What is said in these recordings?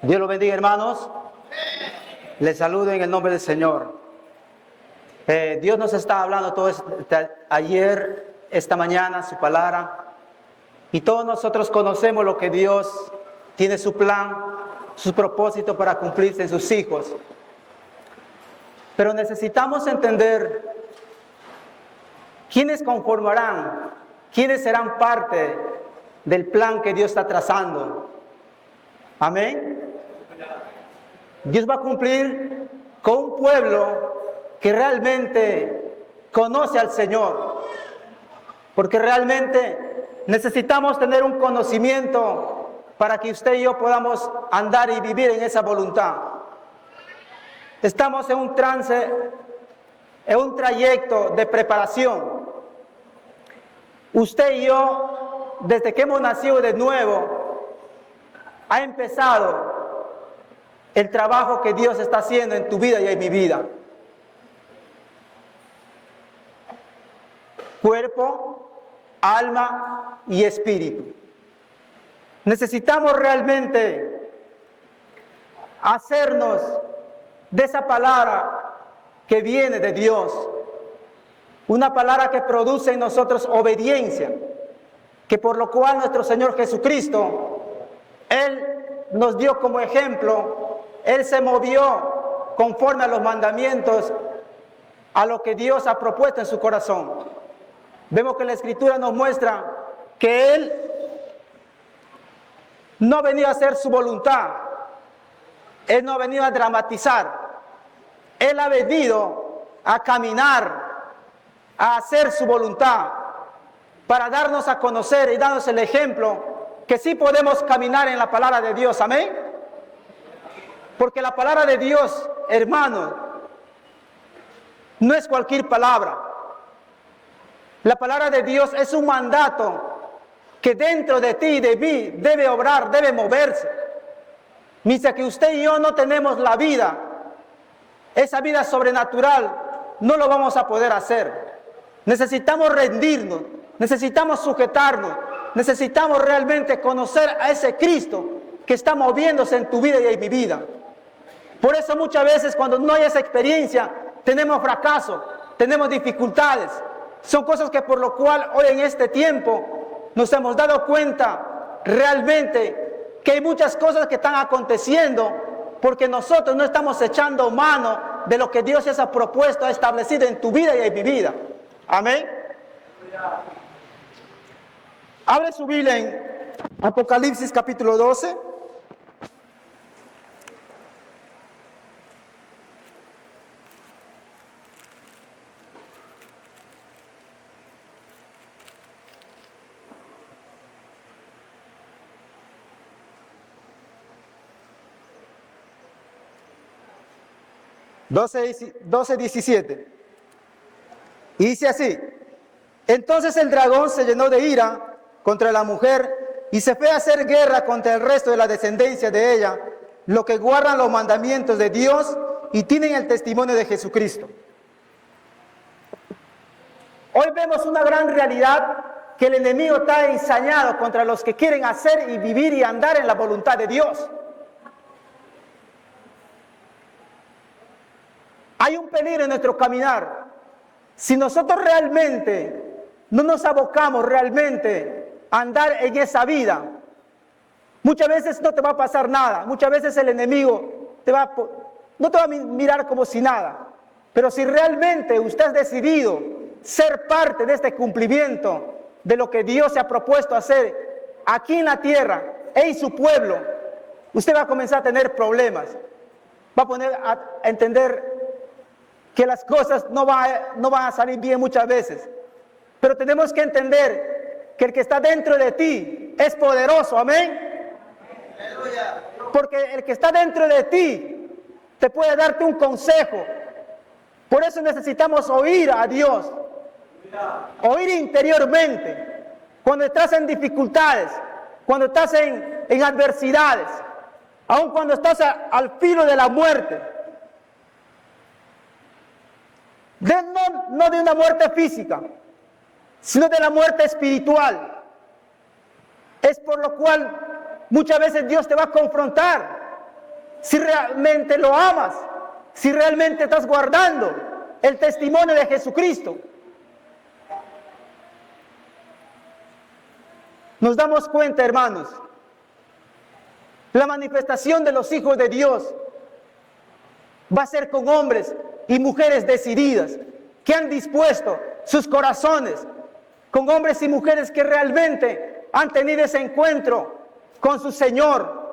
Dios los bendiga, hermanos. Les saludo en el nombre del Señor. Dios nos está hablando todo ayer, esta mañana, su palabra. Y todos nosotros conocemos lo que Dios tiene, su plan, sus propósitos para cumplirse en sus hijos. Pero necesitamos entender quiénes conformarán, quiénes serán parte del plan que Dios está trazando. Amén. Dios va a cumplir con un pueblo que realmente conoce al Señor. Porque realmente necesitamos tener un conocimiento para que usted y yo podamos andar y vivir en esa voluntad. Estamos en un trance, en un trayecto de preparación. Usted y yo, desde que hemos nacido de nuevo, ha empezado el trabajo que Dios está haciendo en tu vida y en mi vida. Cuerpo, alma y espíritu. Necesitamos realmente hacernos de esa palabra que viene de Dios. Una palabra que produce en nosotros obediencia, que por lo cual nuestro Señor Jesucristo, Él nos dio como ejemplo, Él se movió conforme a los mandamientos, a lo que Dios ha propuesto en su corazón. Vemos que la Escritura nos muestra que Él no ha venido a hacer su voluntad, Él no ha venido a dramatizar, Él ha venido a caminar, a hacer su voluntad, para darnos a conocer y darnos el ejemplo que sí podemos caminar en la palabra de Dios. Amén. Porque la palabra de Dios, hermanos, no es cualquier palabra. La palabra de Dios es un mandato que dentro de ti y de mí debe obrar, debe moverse. Mientras que usted y yo no tenemos la vida, esa vida sobrenatural, no lo vamos a poder hacer. Necesitamos rendirnos, necesitamos sujetarnos, necesitamos realmente conocer a ese Cristo que está moviéndose en tu vida y en mi vida. Por eso muchas veces cuando no hay esa experiencia, tenemos fracaso, tenemos dificultades. Son cosas que por lo cual hoy en este tiempo nos hemos dado cuenta realmente que hay muchas cosas que están aconteciendo porque nosotros no estamos echando mano de lo que Dios ya ha propuesto, ha establecido en tu vida y en mi vida. Amén. Abre su Biblia en Apocalipsis capítulo 12. Doce 17. Y dice así: entonces el dragón se llenó de ira contra la mujer y se fue a hacer guerra contra el resto de la descendencia de ella, los que guardan los mandamientos de Dios y tienen el testimonio de Jesucristo. Hoy vemos una gran realidad, que el enemigo está ensañado contra los que quieren hacer y vivir y andar en la voluntad de Dios. Hay un peligro en nuestro caminar. Si nosotros realmente no nos abocamos realmente a andar en esa vida, muchas veces no te va a pasar nada. Muchas veces el enemigo no te va a mirar como si nada. Pero si realmente usted ha decidido ser parte de este cumplimiento de lo que Dios se ha propuesto hacer aquí en la tierra, en su pueblo, usted va a comenzar a tener problemas. Va a entender que las cosas no van a salir bien muchas veces. Pero tenemos que entender que el que está dentro de ti es poderoso. Amén. Porque el que está dentro de ti te puede darte un consejo. Por eso necesitamos oír a Dios. Oír interiormente. Cuando estás en dificultades, cuando estás en adversidades, aun cuando estás al filo de la muerte. No de una muerte física, sino de la muerte espiritual. Es por lo cual muchas veces Dios te va a confrontar si realmente lo amas, si realmente estás guardando el testimonio de Jesucristo. Nos damos cuenta, hermanos, la manifestación de los hijos de Dios va a ser con hombres y mujeres decididas, que han dispuesto sus corazones, con hombres y mujeres que realmente han tenido ese encuentro con su Señor,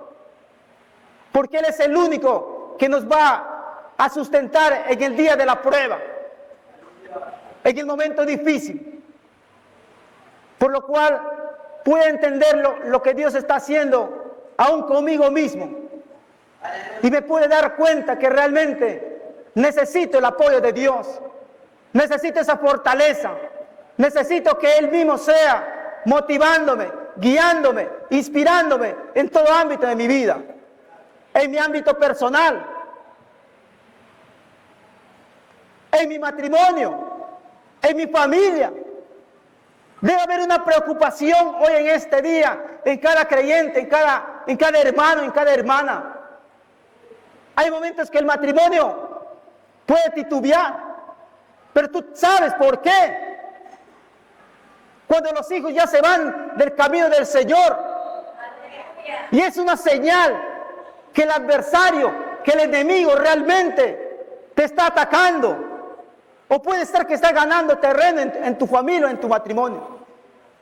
porque Él es el único que nos va a sustentar en el día de la prueba, en el momento difícil, por lo cual puedo entender lo que Dios está haciendo aún conmigo mismo, y me pude dar cuenta que realmente necesito el apoyo de Dios, necesito esa fortaleza, necesito que Él mismo sea motivándome, guiándome, inspirándome en todo ámbito de mi vida, en mi ámbito personal, en mi matrimonio, en mi familia. Debe haber una preocupación hoy en este día, en cada creyente, en cada hermano, en cada hermana. Hay momentos que el matrimonio puede titubear, pero tú sabes por qué. Cuando los hijos ya se van del camino del Señor, y es una señal que el adversario, que el enemigo realmente te está atacando. O puede ser que está ganando terreno en tu familia o en tu matrimonio.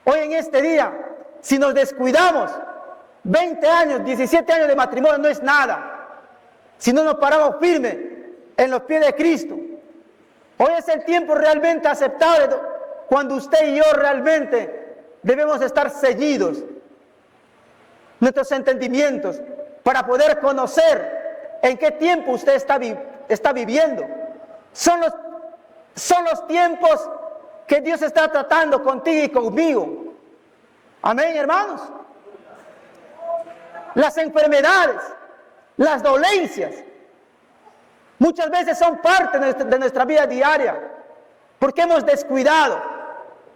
Hoy en este día, si nos descuidamos, 20 años, 17 años de matrimonio no es nada. Si no nos paramos firmes en los pies de Cristo. Hoy es el tiempo realmente aceptable cuando usted y yo realmente debemos estar ceñidos nuestros entendimientos para poder conocer en qué tiempo usted está viviendo. Son los tiempos que Dios está tratando contigo y conmigo. Amén, hermanos. Las enfermedades, las dolencias, muchas veces son parte de nuestra vida diaria, porque hemos descuidado,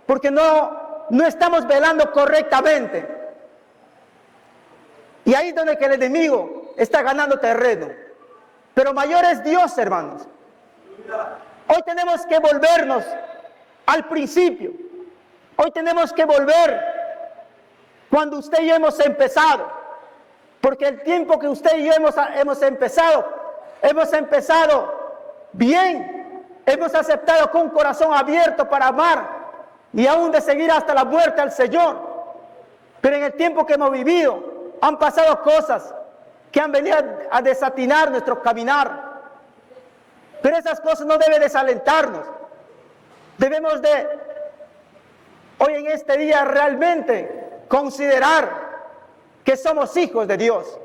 porque no estamos velando correctamente. Y ahí es donde que el enemigo está ganando terreno. Pero mayor es Dios, hermanos. Hoy tenemos que volvernos al principio. Hoy tenemos que volver cuando usted y yo hemos empezado. Porque el tiempo que usted y yo hemos empezado bien. Hemos aceptado con un corazón abierto para amar y aún de seguir hasta la muerte al Señor. Pero en el tiempo que hemos vivido, han pasado cosas que han venido a desatinar nuestro caminar. Pero esas cosas no deben desalentarnos. Debemos de, hoy en este día, realmente considerar que somos hijos de Dios.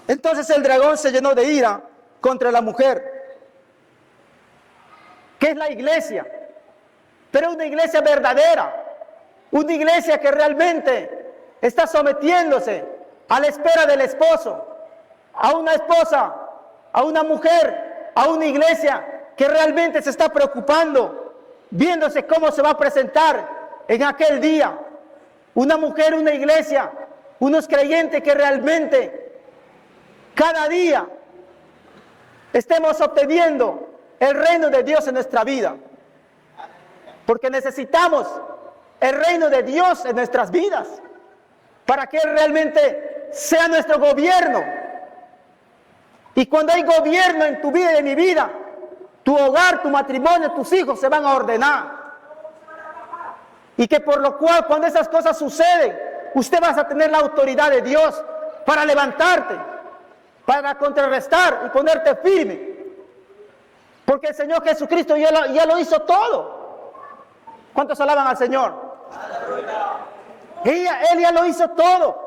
Entonces el dragón se llenó de ira contra la mujer, que es la iglesia, pero una iglesia verdadera, una iglesia que realmente está sometiéndose a la espera del esposo, a una esposa, a una mujer, a una iglesia que realmente se está preocupando, viéndose cómo se va a presentar en aquel día. Una mujer, una iglesia, unos creyentes que realmente cada día estemos obteniendo el reino de Dios en nuestra vida. Porque necesitamos el reino de Dios en nuestras vidas para que Él realmente sea nuestro gobierno. Y cuando hay gobierno en tu vida y en mi vida, tu hogar, tu matrimonio, tus hijos se van a ordenar. Y que por lo cual cuando esas cosas suceden, usted va a tener la autoridad de Dios para levantarte, para contrarrestar y ponerte firme. Porque el Señor Jesucristo ya lo hizo todo. ¿Cuántos alaban al Señor? Él ya lo hizo todo.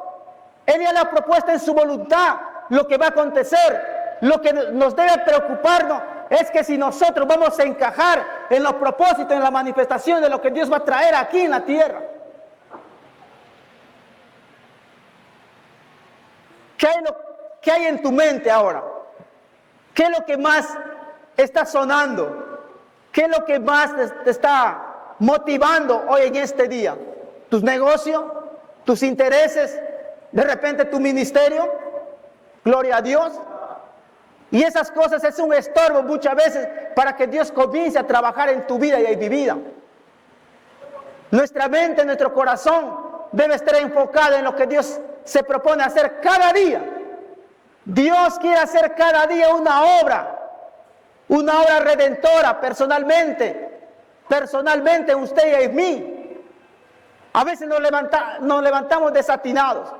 Él ya le ha propuesto en su voluntad lo que va a acontecer. Lo que nos debe preocuparnos es que si nosotros vamos a encajar en los propósitos, en la manifestación de lo que Dios va a traer aquí en la tierra. ¿Qué hay en tu mente ahora? ¿Qué es lo que más está sonando? ¿Qué es lo que más te está motivando hoy en este día? ¿Tus negocios? tus intereses, de repente tu ministerio, gloria a Dios. Y esas cosas es un estorbo muchas veces para que Dios comience a trabajar en tu vida y en mi vida. Nuestra mente, nuestro corazón debe estar enfocado en lo que Dios se propone hacer cada día. Dios quiere hacer cada día una obra redentora personalmente en usted y en mí. A veces nos levantamos desatinados,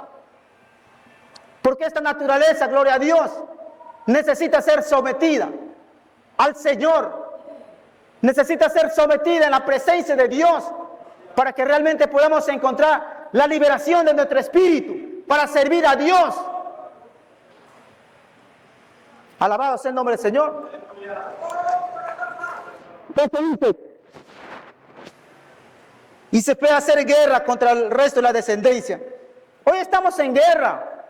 porque esta naturaleza, gloria a Dios, necesita ser sometida al Señor, necesita ser sometida en la presencia de Dios, para que realmente podamos encontrar la liberación de nuestro espíritu para servir a Dios. Alabado sea el nombre del Señor. Y se puede hacer guerra contra el resto de la descendencia. Hoy estamos en guerra.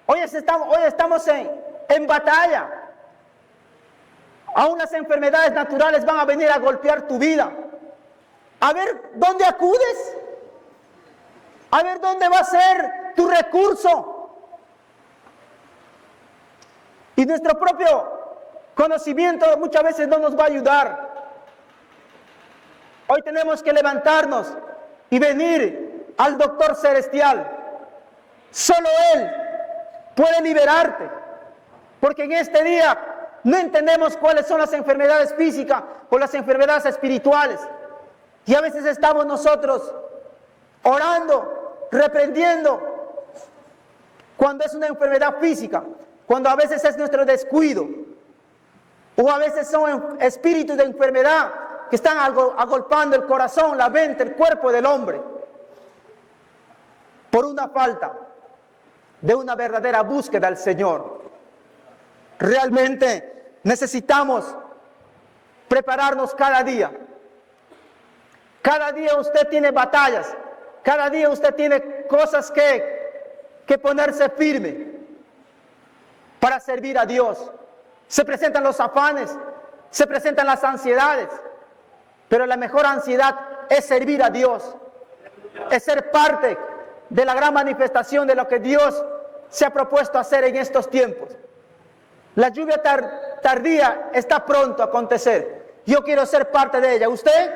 Hoy estamos en batalla. Aún las enfermedades naturales van a venir a golpear tu vida. A ver dónde acudes. A ver dónde va a ser tu recurso. Y nuestro propio conocimiento muchas veces no nos va a ayudar. Hoy tenemos que levantarnos y venir al doctor celestial. Solo Él puede liberarte. Porque en este día no entendemos cuáles son las enfermedades físicas o las enfermedades espirituales. Y a veces estamos nosotros orando, reprendiendo, cuando es una enfermedad física, cuando a veces es nuestro descuido, o a veces son espíritus de enfermedad que están agolpando el corazón, la mente, el cuerpo del hombre, por una falta de una verdadera búsqueda al Señor. Realmente necesitamos prepararnos cada día. Cada día usted tiene batallas, cada día usted tiene cosas que ponerse firme para servir a Dios. Se presentan los afanes, se presentan las ansiedades, pero la mejor ansiedad es servir a Dios, es ser parte de la gran manifestación de lo que Dios se ha propuesto hacer en estos tiempos. La lluvia tardía está pronto a acontecer. Yo quiero ser parte de ella. ¿Usted?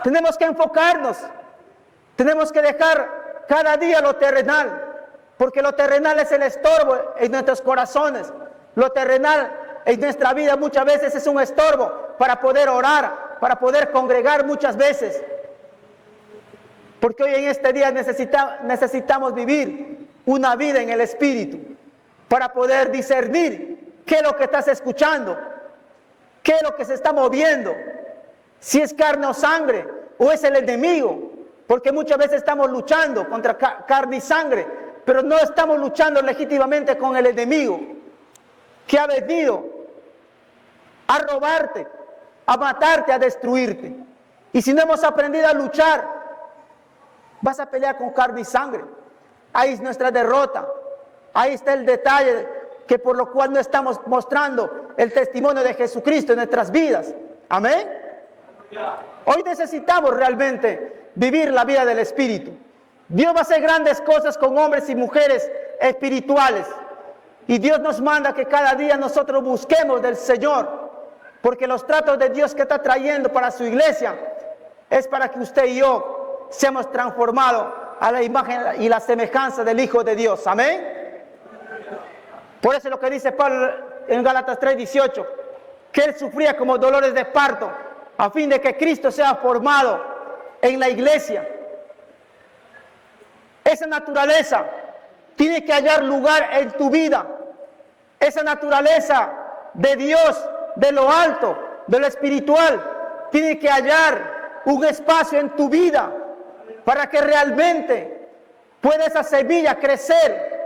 Tenemos que enfocarnos, tenemos que dejar cada día lo terrenal, porque lo terrenal es el estorbo en nuestros corazones. Lo terrenal en nuestra vida muchas veces es un estorbo para poder orar, para poder congregar muchas veces. Porque hoy en este día necesitamos vivir una vida en el Espíritu para poder discernir qué es lo que estás escuchando, qué es lo que se está moviendo, si es carne o sangre o es el enemigo, porque muchas veces estamos luchando contra carne y sangre, pero no estamos luchando legítimamente con el enemigo que ha venido a robarte, a matarte, a destruirte. Y si no hemos aprendido a luchar, vas a pelear con carne y sangre. Ahí es nuestra derrota. Ahí está el detalle que por lo cual no estamos mostrando el testimonio de Jesucristo en nuestras vidas. Amén. Hoy necesitamos realmente vivir la vida del Espíritu. Dios va a hacer grandes cosas con hombres y mujeres espirituales. Y Dios nos manda que cada día nosotros busquemos del Señor. Porque los tratos de Dios que está trayendo para su iglesia es para que usted y yo seamos transformados a la imagen y la semejanza del Hijo de Dios. Amén. Por eso es lo que dice Pablo en Gálatas 3:18, que Él sufría como dolores de parto, a fin de que Cristo sea formado en la iglesia. Esa naturaleza tiene que hallar lugar en tu vida. Esa naturaleza de Dios, de lo alto, de lo espiritual, tiene que hallar un espacio en tu vida para que realmente pueda esa semilla crecer.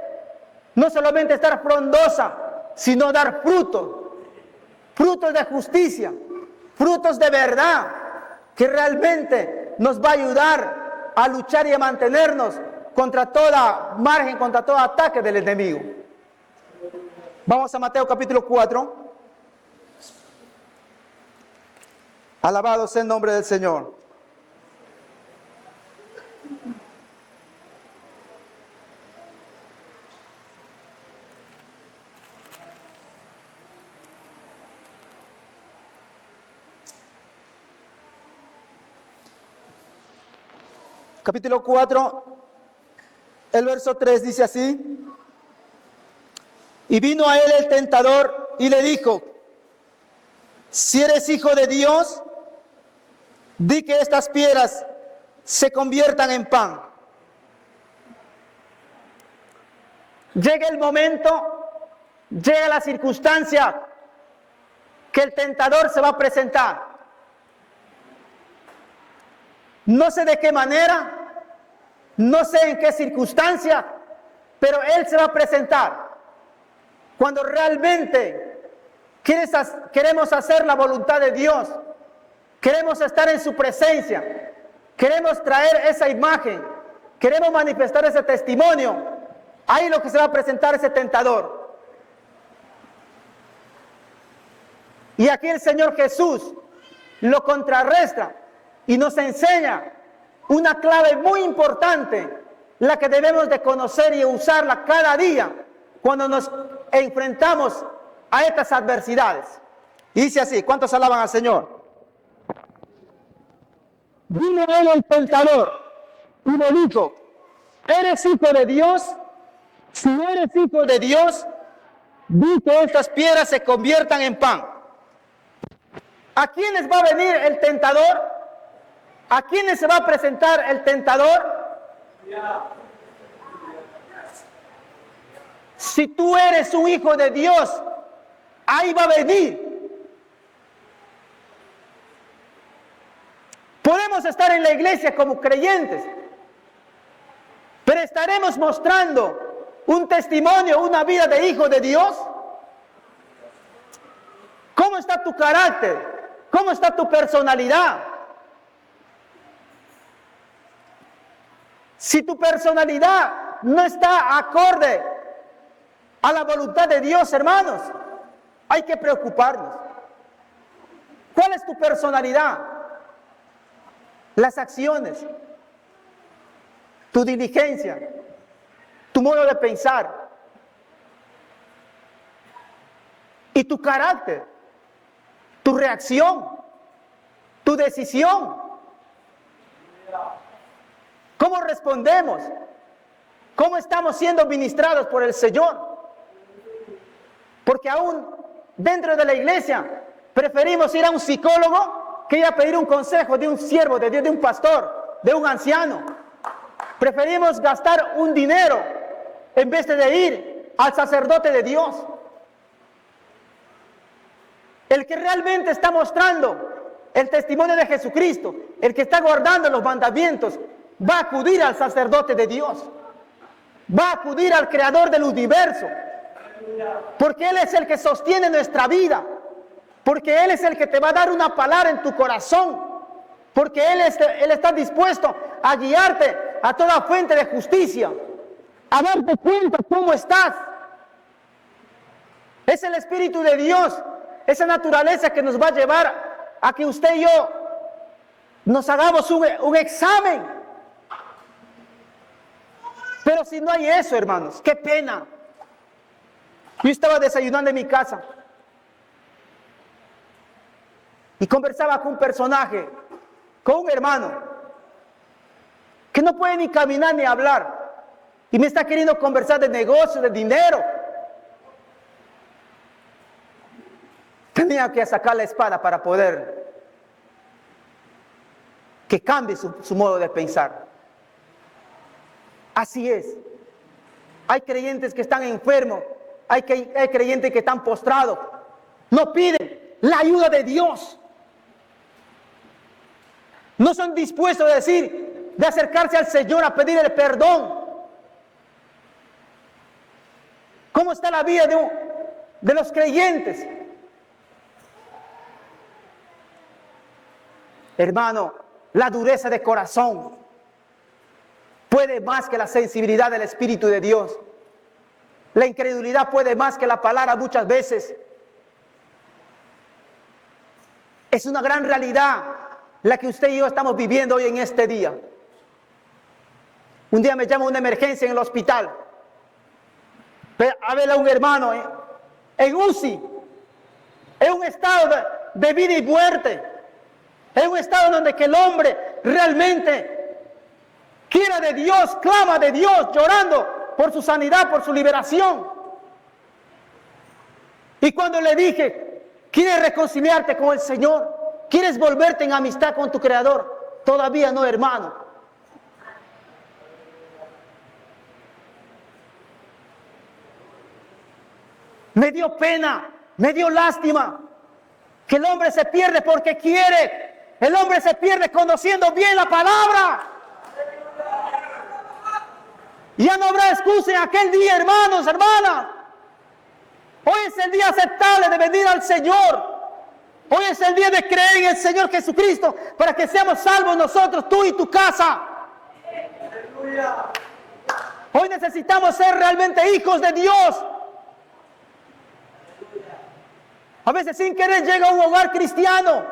No solamente estar frondosa, sino dar frutos, frutos de justicia, frutos de verdad, que realmente nos va a ayudar a luchar y a mantenernos contra toda margen, contra todo ataque del enemigo. Vamos a Mateo capítulo 4. Alabado sea el nombre del Señor. capítulo 4, el verso 3 dice así: y vino a él el tentador y le dijo: si eres hijo de Dios, di que estas piedras se conviertan en pan. Llega el momento, llega la circunstancia que el tentador se va a presentar. No sé de qué manera, no sé en qué circunstancia, pero él se va a presentar. Cuando realmente queremos hacer la voluntad de Dios, queremos estar en su presencia, queremos traer esa imagen, queremos manifestar ese testimonio, ahí lo que se va a presentar ese tentador. Y aquí el Señor Jesús lo contrarresta y nos enseña una clave muy importante, la que debemos de conocer y usarla cada día cuando nos enfrentamos a estas adversidades. Y dice así, ¿cuántos alaban al Señor? Vino él el tentador y le dijo: ¿eres hijo de Dios? Si eres hijo de Dios, di que estas piedras se conviertan en pan. ¿A quiénes va a venir el tentador? ¿A quiénes se va a presentar el tentador? Si tú eres un hijo de Dios, ahí va a venir. Podemos estar en la iglesia como creyentes, pero estaremos mostrando un testimonio, una vida de hijo de Dios. ¿Cómo está tu carácter? ¿Cómo está tu personalidad? Si tu personalidad no está acorde a la voluntad de Dios, hermanos, hay que preocuparnos. ¿Cuál es tu personalidad? Las acciones, tu diligencia, tu modo de pensar y tu carácter, tu reacción, tu decisión. ¿Cómo respondemos? ¿Cómo estamos siendo ministrados por el Señor? Porque aún dentro de la iglesia preferimos ir a un psicólogo que ir a pedir un consejo de un siervo de Dios, de un pastor, de un anciano. Preferimos gastar un dinero en vez de ir al sacerdote de Dios. El que realmente está mostrando el testimonio de Jesucristo, el que está guardando los mandamientos, va a acudir al sacerdote de Dios, va a acudir al creador del universo, porque Él es el que sostiene nuestra vida, porque Él es el que te va a dar una palabra en tu corazón, porque Él está dispuesto a guiarte a toda fuente de justicia, a darte cuenta cómo estás. Es el Espíritu de Dios, esa naturaleza que nos va a llevar a que usted y yo nos hagamos un examen. Pero si no hay eso, hermanos, qué pena. Yo estaba desayunando en mi casa y conversaba con un personaje, con un hermano, que no puede ni caminar ni hablar, y me está queriendo conversar de negocio, de dinero. Tenía que sacar la espada para poder que cambie su modo de pensar. Así es. Hay creyentes que están enfermos, hay creyentes que están postrados. No piden la ayuda de Dios. No son dispuestos a decir, de acercarse al Señor a pedir el perdón. ¿Cómo está la vida de los creyentes? Hermano, la dureza de corazón puede más que la sensibilidad del Espíritu de Dios. La incredulidad puede más que la palabra muchas veces. Es una gran realidad la que usted y yo estamos viviendo hoy en este día. Un día me llama una emergencia en el hospital. A ver a un hermano en UCI, en un estado de vida y muerte, en un estado donde que el hombre realmente quiere de Dios, clama de Dios, llorando por su sanidad, por su liberación. Y cuando le dije, ¿quieres reconciliarte con el Señor? ¿Quieres volverte en amistad con tu Creador? Todavía no, hermano. Me dio pena, me dio lástima que el hombre se pierde porque quiere. El hombre se pierde conociendo bien la palabra. Ya no habrá excusa en aquel día, hermanos, hermanas. Hoy es el día aceptable de venir al Señor. Hoy es el día de creer en el Señor Jesucristo para que seamos salvos nosotros, tú y tu casa. Hoy necesitamos ser realmente hijos de Dios. A veces sin querer llega a un hogar cristiano.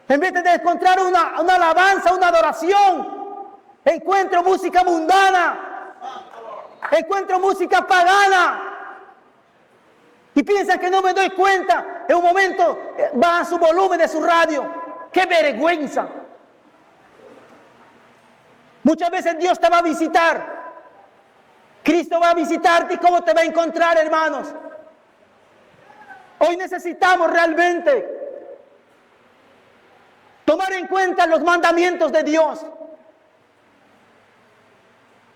En vez de encontrar una alabanza, una adoración, encuentro música mundana, encuentro música pagana. Y piensa que no me doy cuenta. En un momento baja su volumen de su radio. ¡Qué vergüenza! Muchas veces Dios te va a visitar. Cristo va a visitarte. ¿Y cómo te va a encontrar, hermanos? Hoy necesitamos realmente tomar en cuenta los mandamientos de Dios.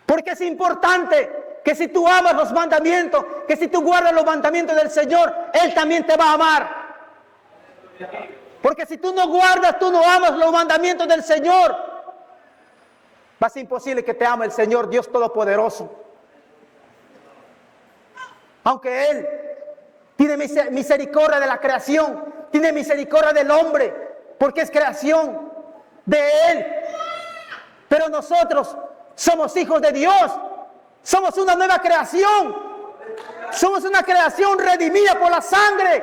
Porque es importante que si tú amas los mandamientos, que si tú guardas los mandamientos del Señor, Él también te va a amar. Porque si tú no guardas, tú no amas los mandamientos del Señor, va a ser imposible que te ame el Señor, Dios Todopoderoso. Aunque Él tiene misericordia de la creación, tiene misericordia del hombre, porque es creación de Él. Pero nosotros somos hijos de Dios, somos una nueva creación, somos una creación redimida por la sangre,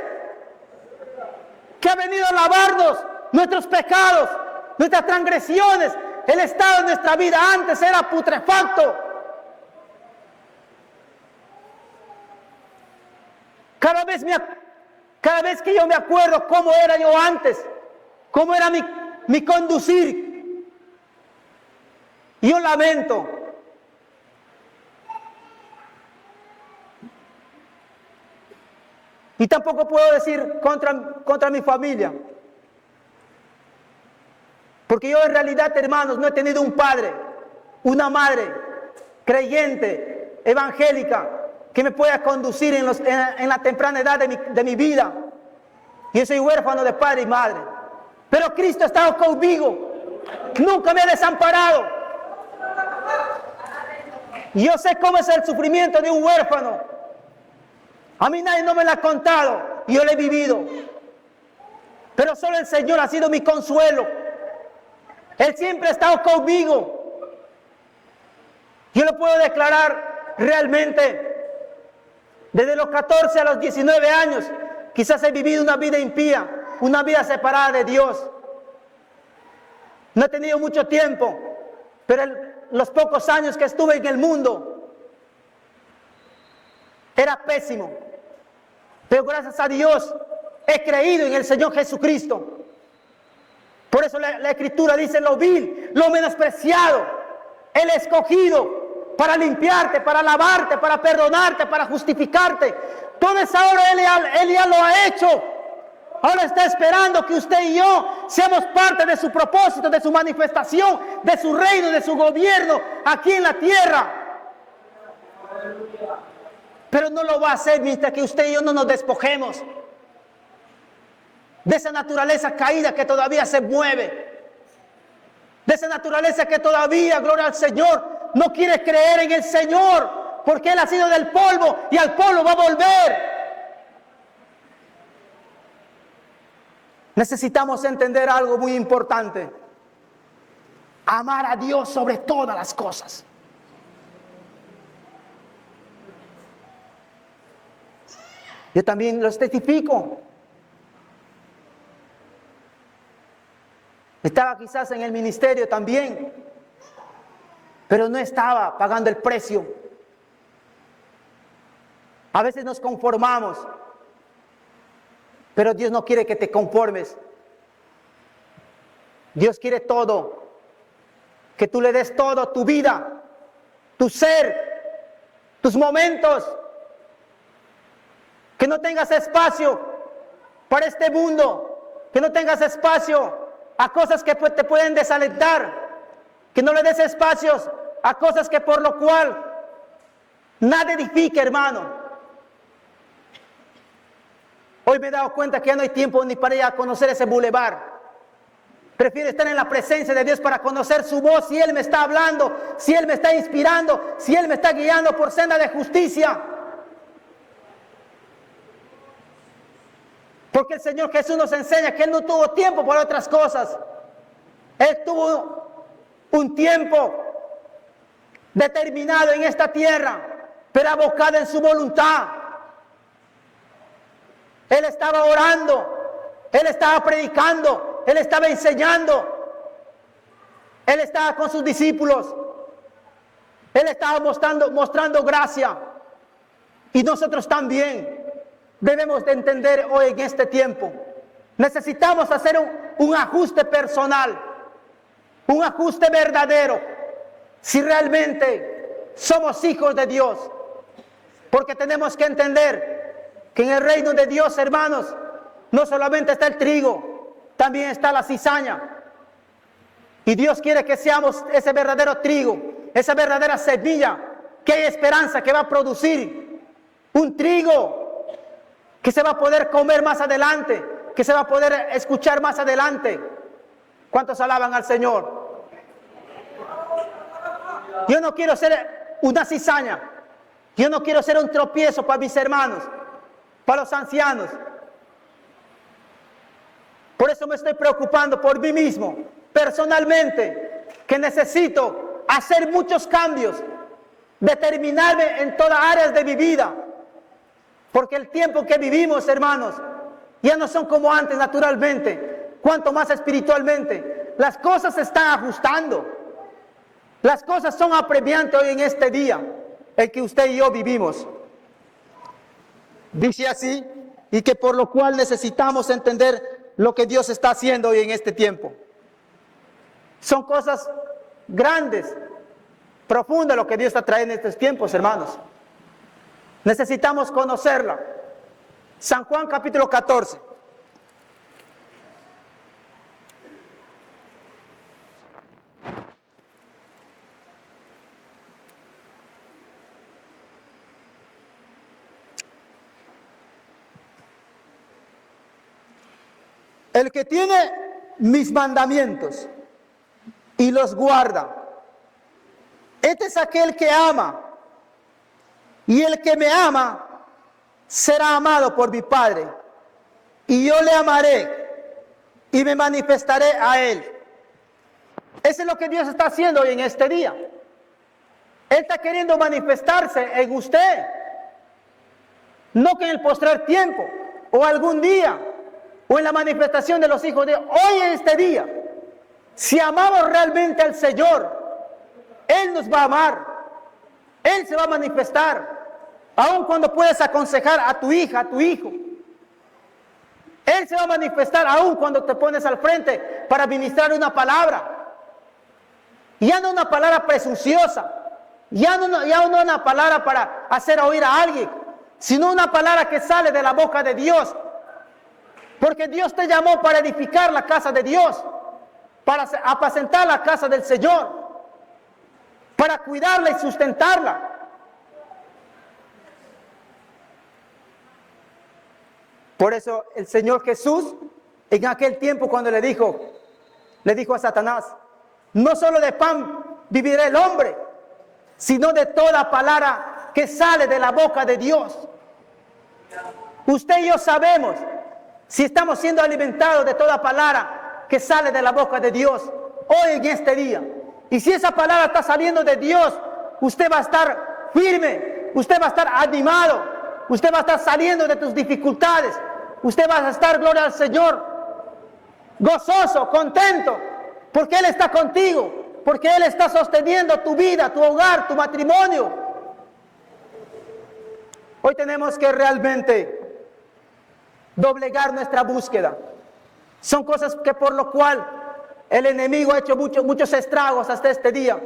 que ha venido a lavarnos nuestros pecados, nuestras transgresiones. El estado de nuestra vida antes era putrefacto. Cada vez que yo me acuerdo cómo era yo antes, cómo era mi conducir, yo lamento. Y tampoco puedo decir contra mi familia. Porque yo en realidad, hermanos, no he tenido un padre, una madre creyente, evangélica, que me pueda conducir en la temprana edad de mi vida. Yo soy huérfano de padre y madre. Pero Cristo ha estado conmigo. Nunca me ha desamparado. Yo sé cómo es el sufrimiento de un huérfano. A mí nadie no me lo ha contado. Yo lo he vivido. Pero solo el Señor ha sido mi consuelo. Él siempre ha estado conmigo. Yo lo puedo declarar realmente. Desde los 14 a los 19 años, quizás he vivido una vida impía, una vida separada de Dios. No he tenido mucho tiempo, pero los pocos años que estuve en el mundo, era pésimo. Pero gracias a Dios, he creído en el Señor Jesucristo. Por eso la Escritura dice lo vil, lo menospreciado, el escogido, para limpiarte, para lavarte, para perdonarte, para justificarte. Toda esa obra Él ya lo ha hecho. Ahora está esperando que usted y yo seamos parte de su propósito, de su manifestación, de su reino, de su gobierno aquí en la tierra. Pero no lo va a hacer mientras que usted y yo no nos despojemos de esa naturaleza caída que todavía se mueve, de esa naturaleza que todavía, gloria al Señor, no quiere creer en el Señor, porque Él ha sido del polvo y al polvo va a volver. Necesitamos entender algo muy importante: amar a Dios sobre todas las cosas. Yo también los testifico. Estaba quizás en el ministerio también, pero no estaba pagando el precio. A veces nos conformamos, pero Dios no quiere que te conformes. Dios quiere todo, que tú le des todo, tu vida, tu ser, tus momentos. Que no tengas espacio para este mundo, que no tengas espacio a cosas que te pueden desalentar, que no le des espacios a cosas que por lo cual nada edifica, hermano. Hoy me he dado cuenta que ya no hay tiempo ni para ir a conocer ese bulevar. Prefiero estar en la presencia de Dios para conocer su voz, si Él me está hablando, si Él me está inspirando, si Él me está guiando por senda de justicia. Porque el Señor Jesús nos enseña que Él no tuvo tiempo para otras cosas. Él tuvo un tiempo determinado en esta tierra, pero abocado en su voluntad. Él estaba orando, Él estaba predicando, Él estaba enseñando, Él estaba con sus discípulos, Él estaba mostrando gracia. Y nosotros también debemos de entender hoy en este tiempo. Necesitamos hacer un ajuste personal, un ajuste verdadero, si realmente somos hijos de Dios. Porque tenemos que entender que en el reino de Dios, hermanos, no solamente está el trigo, también está la cizaña. Y Dios quiere que seamos ese verdadero trigo, esa verdadera semilla, que hay esperanza, que va a producir un trigo que se va a poder comer más adelante, que se va a poder escuchar más adelante. ¿Cuántos alaban al Señor? Yo no quiero ser una cizaña, yo no quiero ser un tropiezo para mis hermanos, para los ancianos. Por eso me estoy preocupando por mí mismo, personalmente, que necesito hacer muchos cambios, determinarme en todas áreas de mi vida, porque el tiempo que vivimos, hermanos, ya no son como antes naturalmente, cuanto más espiritualmente. Las cosas se están ajustando, las cosas son apremiantes hoy en este día, el que usted y yo vivimos. Dice así, y que por lo cual necesitamos entender lo que Dios está haciendo hoy en este tiempo. Son cosas grandes, profundas lo que Dios está trayendo en estos tiempos, hermanos. Necesitamos conocerla. San Juan capítulo 14. El que tiene mis mandamientos y los guarda, este es aquel que ama, y el que me ama será amado por mi Padre, y yo le amaré y me manifestaré a él. Eso es lo que Dios está haciendo hoy en este día. Él está queriendo manifestarse en usted, no que en el postrer tiempo o algún día, o en la manifestación de los hijos de Dios. Hoy en este día, si amamos realmente al Señor, Él nos va a amar, Él se va a manifestar, aun cuando puedes aconsejar a tu hija, a tu hijo. Él se va a manifestar aun cuando te pones al frente para ministrar una palabra. Ya no una palabra presunciosa, ya no una palabra para hacer oír a alguien, sino una palabra que sale de la boca de Dios. Porque Dios te llamó para edificar la casa de Dios, para apacentar la casa del Señor, para cuidarla y sustentarla. Por eso el Señor Jesús, en aquel tiempo cuando le dijo a Satanás, no solo de pan vivirá el hombre, sino de toda palabra que sale de la boca de Dios. Usted y yo sabemos si estamos siendo alimentados de toda palabra que sale de la boca de Dios hoy en este día. Y si esa palabra está saliendo de Dios, usted va a estar firme, usted va a estar animado, usted va a estar saliendo de tus dificultades, usted va a estar, gloria al Señor, gozoso, contento, porque Él está contigo, porque Él está sosteniendo tu vida, tu hogar, tu matrimonio. Hoy tenemos que realmente doblegar nuestra búsqueda. Son cosas que por lo cual El enemigo ha hecho muchos estragos hasta este día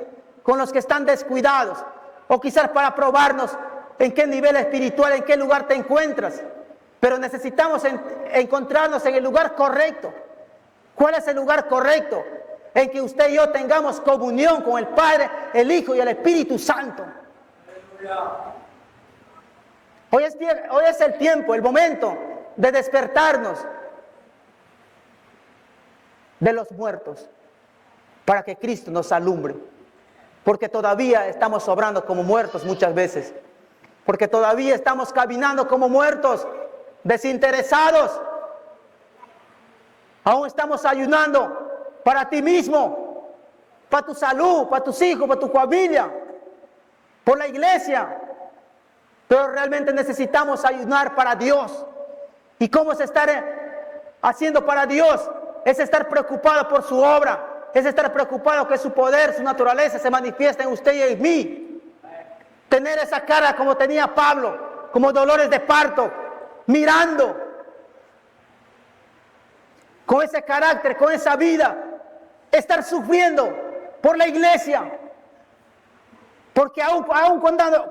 con los que están descuidados, o quizás para probarnos en qué nivel espiritual, en qué lugar te encuentras. Pero necesitamos encontrarnos en el lugar correcto. ¿Cuál es el lugar correcto? En que usted y yo tengamos comunión con el Padre, el Hijo y el Espíritu Santo. Hoy es el tiempo, el momento de despertarnos de los muertos para que Cristo nos alumbre. Porque todavía estamos obrando como muertos muchas veces. Porque todavía estamos caminando como muertos, desinteresados. Aún estamos ayunando para ti mismo, para tu salud, para tus hijos, para tu familia, por la iglesia. Pero realmente necesitamos ayunar para Dios. ¿Y cómo es estar haciendo para Dios? Es estar preocupado por su obra. Es estar preocupado que su poder, su naturaleza se manifieste en usted y en mí. Tener esa cara como tenía Pablo, como dolores de parto, mirando. Con ese carácter, con esa vida. Estar sufriendo por la iglesia. Porque aún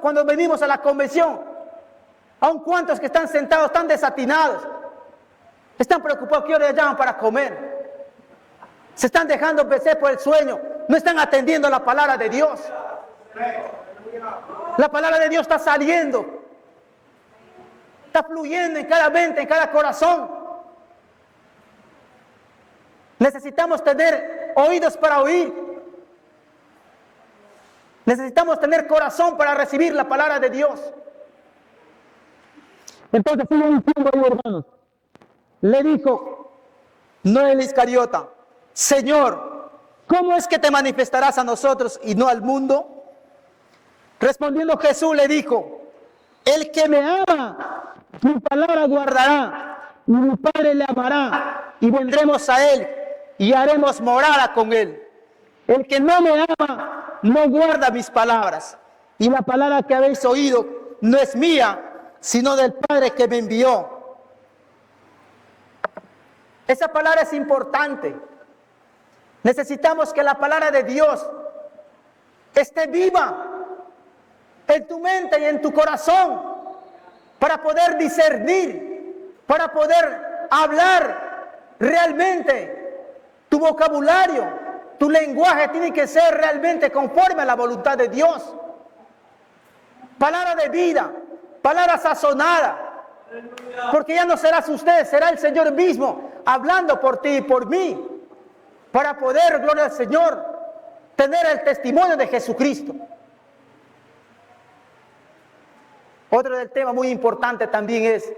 cuando venimos a la convención, aún cuantos que están sentados, están desatinados, están preocupados qué hora llaman para comer. Se están dejando vencer por el sueño. No están atendiendo la palabra de Dios. La palabra de Dios está saliendo. Está fluyendo en cada mente, en cada corazón. Necesitamos tener oídos para oír. Necesitamos tener corazón para recibir la palabra de Dios. Entonces sigue diciendo ahí, hermanos. Le dijo, no el Iscariota, Señor, ¿cómo es que te manifestarás a nosotros y no al mundo? Respondiendo Jesús le dijo, el que me ama, mi palabra guardará, y mi Padre le amará, y vendremos a él, y haremos morada con él. El que no me ama, no guarda mis palabras, y la palabra que habéis oído no es mía, sino del Padre que me envió. Esa palabra es importante. Necesitamos que la palabra de Dios esté viva en tu mente y en tu corazón para poder discernir, para poder hablar realmente. Tu vocabulario, tu lenguaje tiene que ser realmente conforme a la voluntad de Dios. Palabra de vida, palabra sazonada, porque ya no serás usted, será el Señor mismo hablando por ti y por mí. Para poder, gloria al Señor, tener el testimonio de Jesucristo. Otro del tema muy importante también es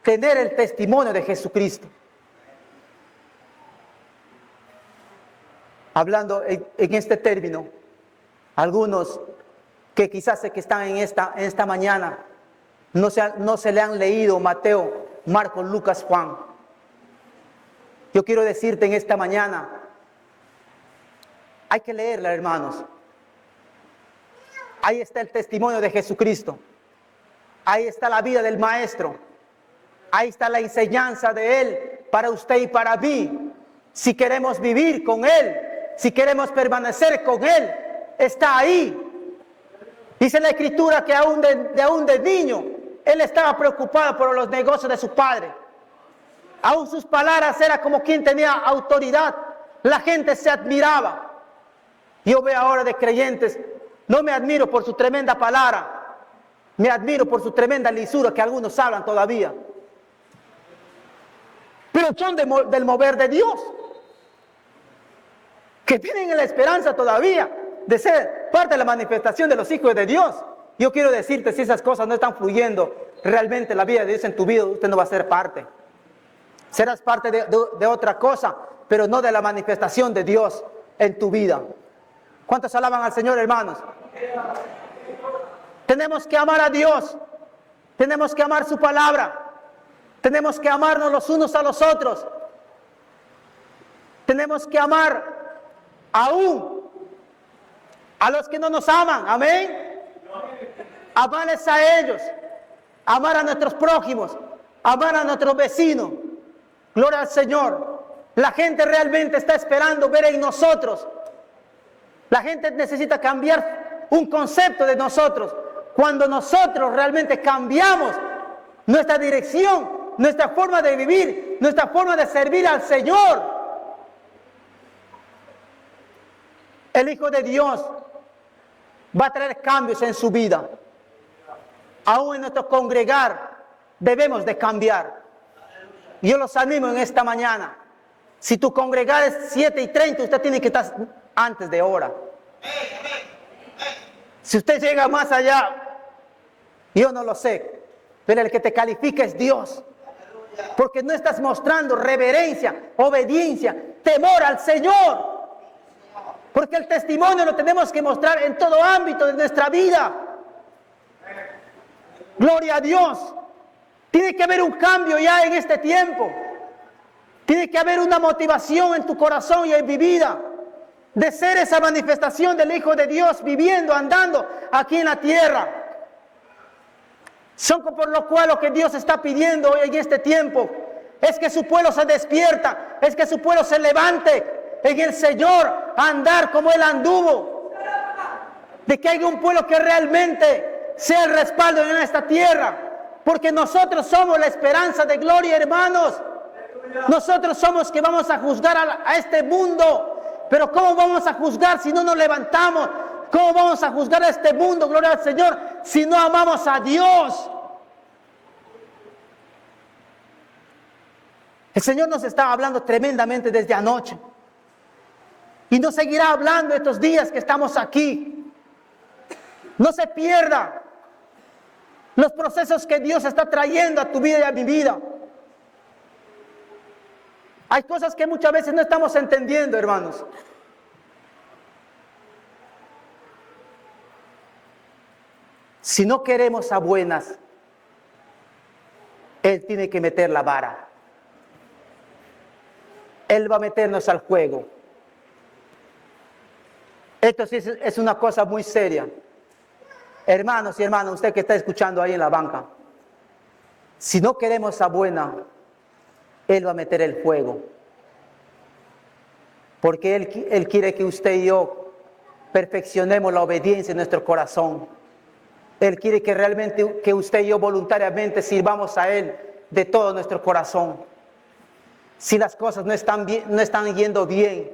tener el testimonio de Jesucristo. Hablando en este término, algunos que quizás que están en esta mañana no se le han leído Mateo, Marcos, Lucas, Juan. Yo quiero decirte en esta mañana, hay que leerla, hermanos. Ahí está el testimonio de Jesucristo. Ahí está la vida del Maestro. Ahí está la enseñanza de Él para usted y para mí. Si queremos vivir con Él, si queremos permanecer con Él, está ahí. Dice la Escritura que aún de niño, Él estaba preocupado por los negocios de su padre. Aún sus palabras eran como quien tenía autoridad. La gente se admiraba. Yo veo ahora de creyentes, no me admiro por su tremenda palabra, me admiro por su tremenda lisura que algunos hablan todavía. Pero son del mover de Dios, que tienen la esperanza todavía de ser parte de la manifestación de los hijos de Dios. Yo quiero decirte, si esas cosas no están fluyendo realmente la vida de Dios en tu vida, usted no va a ser parte. Serás parte de otra cosa, pero no de la manifestación de Dios en tu vida. ¿Cuántos alaban al Señor, hermanos? Tenemos que amar a Dios. Tenemos que amar su palabra. Tenemos que amarnos los unos a los otros. Tenemos que amar aún a los que no nos aman. Amén. Amarles a ellos. Amar a nuestros prójimos. Amar a nuestros vecinos. Gloria al Señor. La gente realmente está esperando ver en nosotros. La gente necesita cambiar un concepto de nosotros. Cuando nosotros realmente cambiamos nuestra dirección, nuestra forma de vivir, nuestra forma de servir al Señor, el Hijo de Dios va a traer cambios en su vida. Aún en nuestro congregar debemos de cambiar. Yo los animo en esta mañana. Si tu congregar es 7:30, usted tiene que estar antes de hora. Si usted llega más allá, yo no lo sé, pero el que te califica es Dios. Porque no estás mostrando reverencia, obediencia, temor al Señor. Porque el testimonio lo tenemos que mostrar en todo ámbito de nuestra vida. Gloria a Dios. Tiene que haber un cambio ya en este tiempo. Tiene que haber una motivación en tu corazón y en mi vida de ser esa manifestación del Hijo de Dios viviendo, andando aquí en la tierra. Son por lo cual lo que Dios está pidiendo en este tiempo es que su pueblo se despierta, es que su pueblo se levante en el Señor a andar como Él anduvo. De que haya un pueblo que realmente sea el respaldo en esta tierra. Porque nosotros somos la esperanza de gloria, hermanos. Nosotros somos que vamos a juzgar a este mundo. Pero ¿cómo vamos a juzgar si no nos levantamos? ¿Cómo vamos a juzgar a este mundo, gloria al Señor, si no amamos a Dios? El Señor nos está hablando tremendamente desde anoche. Y nos seguirá hablando estos días que estamos aquí. No se pierda los procesos que Dios está trayendo a tu vida y a mi vida. Hay cosas que muchas veces no estamos entendiendo, hermanos. Si no queremos a buenas, Él tiene que meter la vara. Él va a meternos al juego. Esto sí es una cosa muy seria. Hermanos y hermanas, usted que está escuchando ahí en la banca, si no queremos a buena, Él va a meter el fuego. Porque Él quiere que usted y yo perfeccionemos la obediencia en nuestro corazón. Él quiere que realmente que usted y yo voluntariamente sirvamos a Él de todo nuestro corazón. Si las cosas no están yendo bien,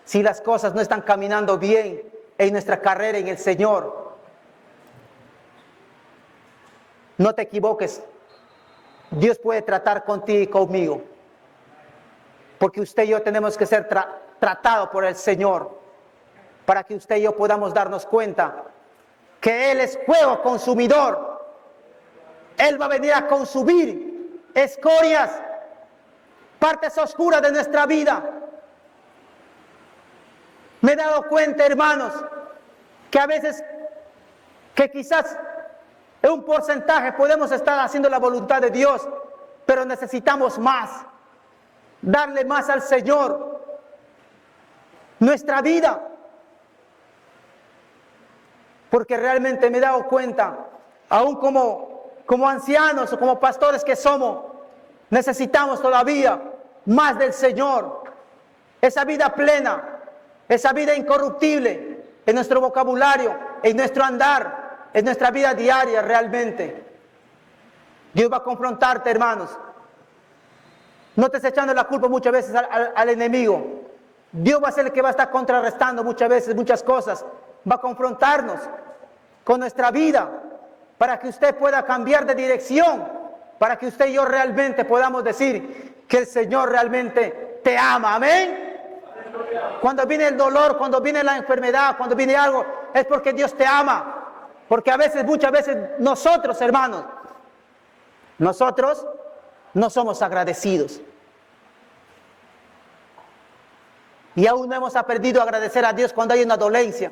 si las cosas no están caminando bien en nuestra carrera en el Señor, no te equivoques. Dios puede tratar contigo y conmigo. Porque usted y yo tenemos que ser tratados por el Señor. Para que usted y yo podamos darnos cuenta que Él es fuego consumidor. Él va a venir a consumir escorias, partes oscuras de nuestra vida. Me he dado cuenta, hermanos, que a veces, que quizás en un porcentaje podemos estar haciendo la voluntad de Dios, pero necesitamos más, darle más al Señor, nuestra vida. Porque realmente me he dado cuenta, aún como ancianos o como pastores que somos, necesitamos todavía más del Señor. Esa vida plena, esa vida incorruptible en nuestro vocabulario, en nuestro andar, en nuestra vida diaria realmente. Dios va a confrontarte, hermanos. No estés echando la culpa muchas veces al enemigo. Dios va a ser el que va a estar contrarrestando muchas veces muchas cosas. Va a confrontarnos con nuestra vida para que usted pueda cambiar de dirección, para que usted y yo realmente podamos decir que el Señor realmente te ama. Amén. Cuando viene el dolor, cuando viene la enfermedad, cuando viene algo, es porque Dios te ama. Porque muchas veces nosotros, hermanos, nosotros no somos agradecidos. Y aún no hemos aprendido a agradecer a Dios cuando hay una dolencia.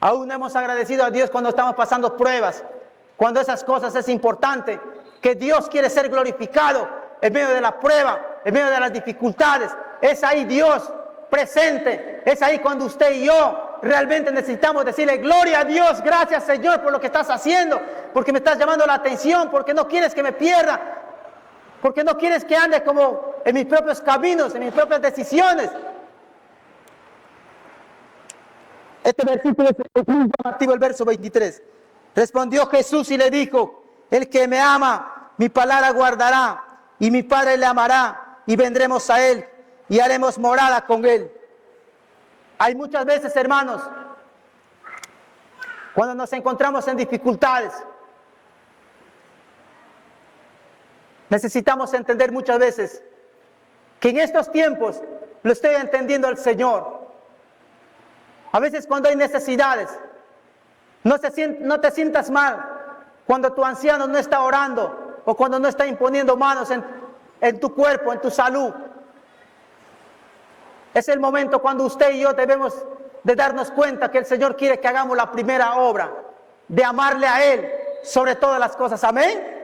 Aún no hemos agradecido a Dios cuando estamos pasando pruebas. Cuando esas cosas es importante, que Dios quiere ser glorificado en medio de la prueba, en medio de las dificultades. Es ahí Dios presente. Es ahí cuando usted y yo realmente necesitamos decirle gloria a Dios, gracias Señor por lo que estás haciendo, porque me estás llamando la atención, porque no quieres que me pierda. Porque no quieres que ande como en mis propios caminos, en mis propias decisiones. Este versículo es muy llamativo, el verso 23. Respondió Jesús y le dijo: el que me ama, mi palabra guardará, y mi Padre le amará, y vendremos a él, y haremos morada con él. Hay muchas veces, hermanos, cuando nos encontramos en dificultades, necesitamos entender muchas veces que en estos tiempos lo estoy entendiendo al Señor. A veces cuando hay necesidades, no te sientas mal cuando tu anciano no está orando o cuando no está imponiendo manos en tu cuerpo, en tu salud. Es el momento cuando usted y yo debemos de darnos cuenta que el Señor quiere que hagamos la primera obra, de amarle a Él sobre todas las cosas. Amén.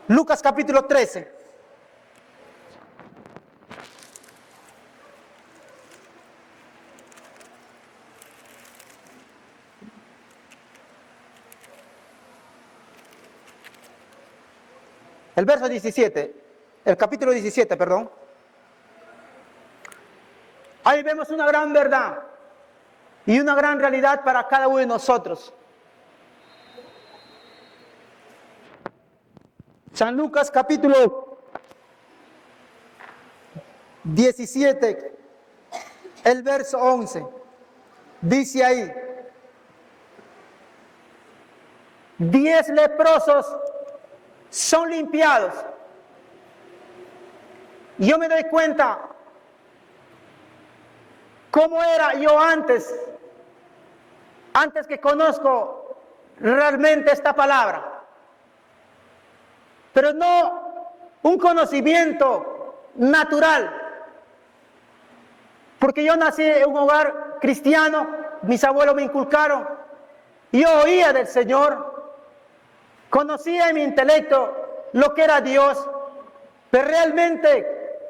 Lucas capítulo 13. El verso 17, el capítulo 17, perdón. Ahí vemos una gran verdad y una gran realidad para cada uno de nosotros. San Lucas capítulo 17, el verso 11, dice ahí: 10 leprosos son limpiados. Y yo me doy cuenta cómo era yo antes que conozco realmente esta palabra. Pero no un conocimiento natural. Porque yo nací en un hogar cristiano, mis abuelos me inculcaron, yo oía del Señor, conocía en mi intelecto lo que era Dios, pero realmente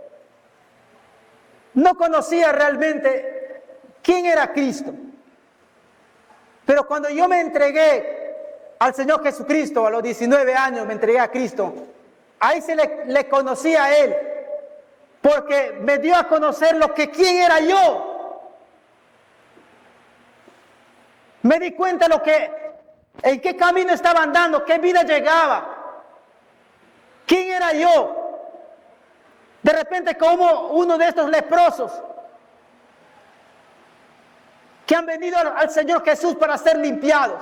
no conocía realmente quién era Cristo. Pero cuando yo me entregué al Señor Jesucristo, a los 19 años me entregué a Cristo, ahí le conocí a Él, porque me dio a conocer quién era yo. Me di cuenta en qué camino estaba andando, qué vida llegaba, quién era yo. De repente, como uno de estos leprosos que han venido al Señor Jesús para ser limpiados.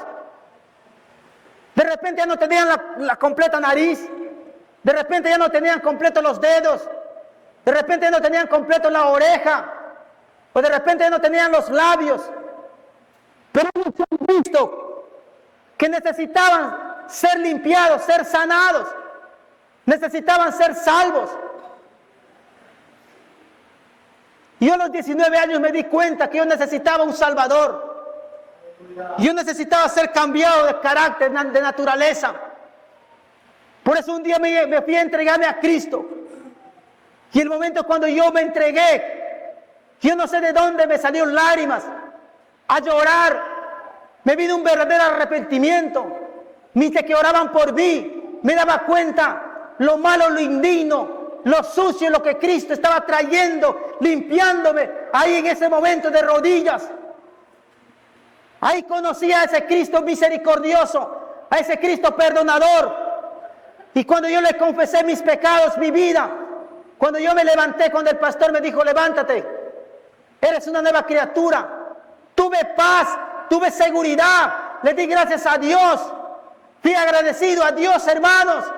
De repente ya no tenían la completa nariz, de repente ya no tenían completos los dedos, de repente ya no tenían completo la oreja, o de repente ya no tenían los labios. Pero ellos han visto que necesitaban ser limpiados, ser sanados, necesitaban ser salvos. Y yo a los 19 años me di cuenta que yo necesitaba un Salvador. Yo necesitaba ser cambiado de carácter, de naturaleza. Por eso un día me fui a entregarme a Cristo. Y el momento cuando yo me entregué, yo no sé de dónde me salieron lágrimas, a llorar. Me vino un verdadero arrepentimiento. Mis que oraban por mí, me daba cuenta lo malo, lo indigno, lo sucio, lo que Cristo estaba trayendo, limpiándome ahí en ese momento de rodillas. Ahí conocí a ese Cristo misericordioso, a ese Cristo perdonador. Y cuando yo le confesé mis pecados, mi vida, cuando yo me levanté, cuando el pastor me dijo: levántate, eres una nueva criatura, tuve paz, tuve seguridad, le di gracias a Dios, fui agradecido a Dios, hermanos.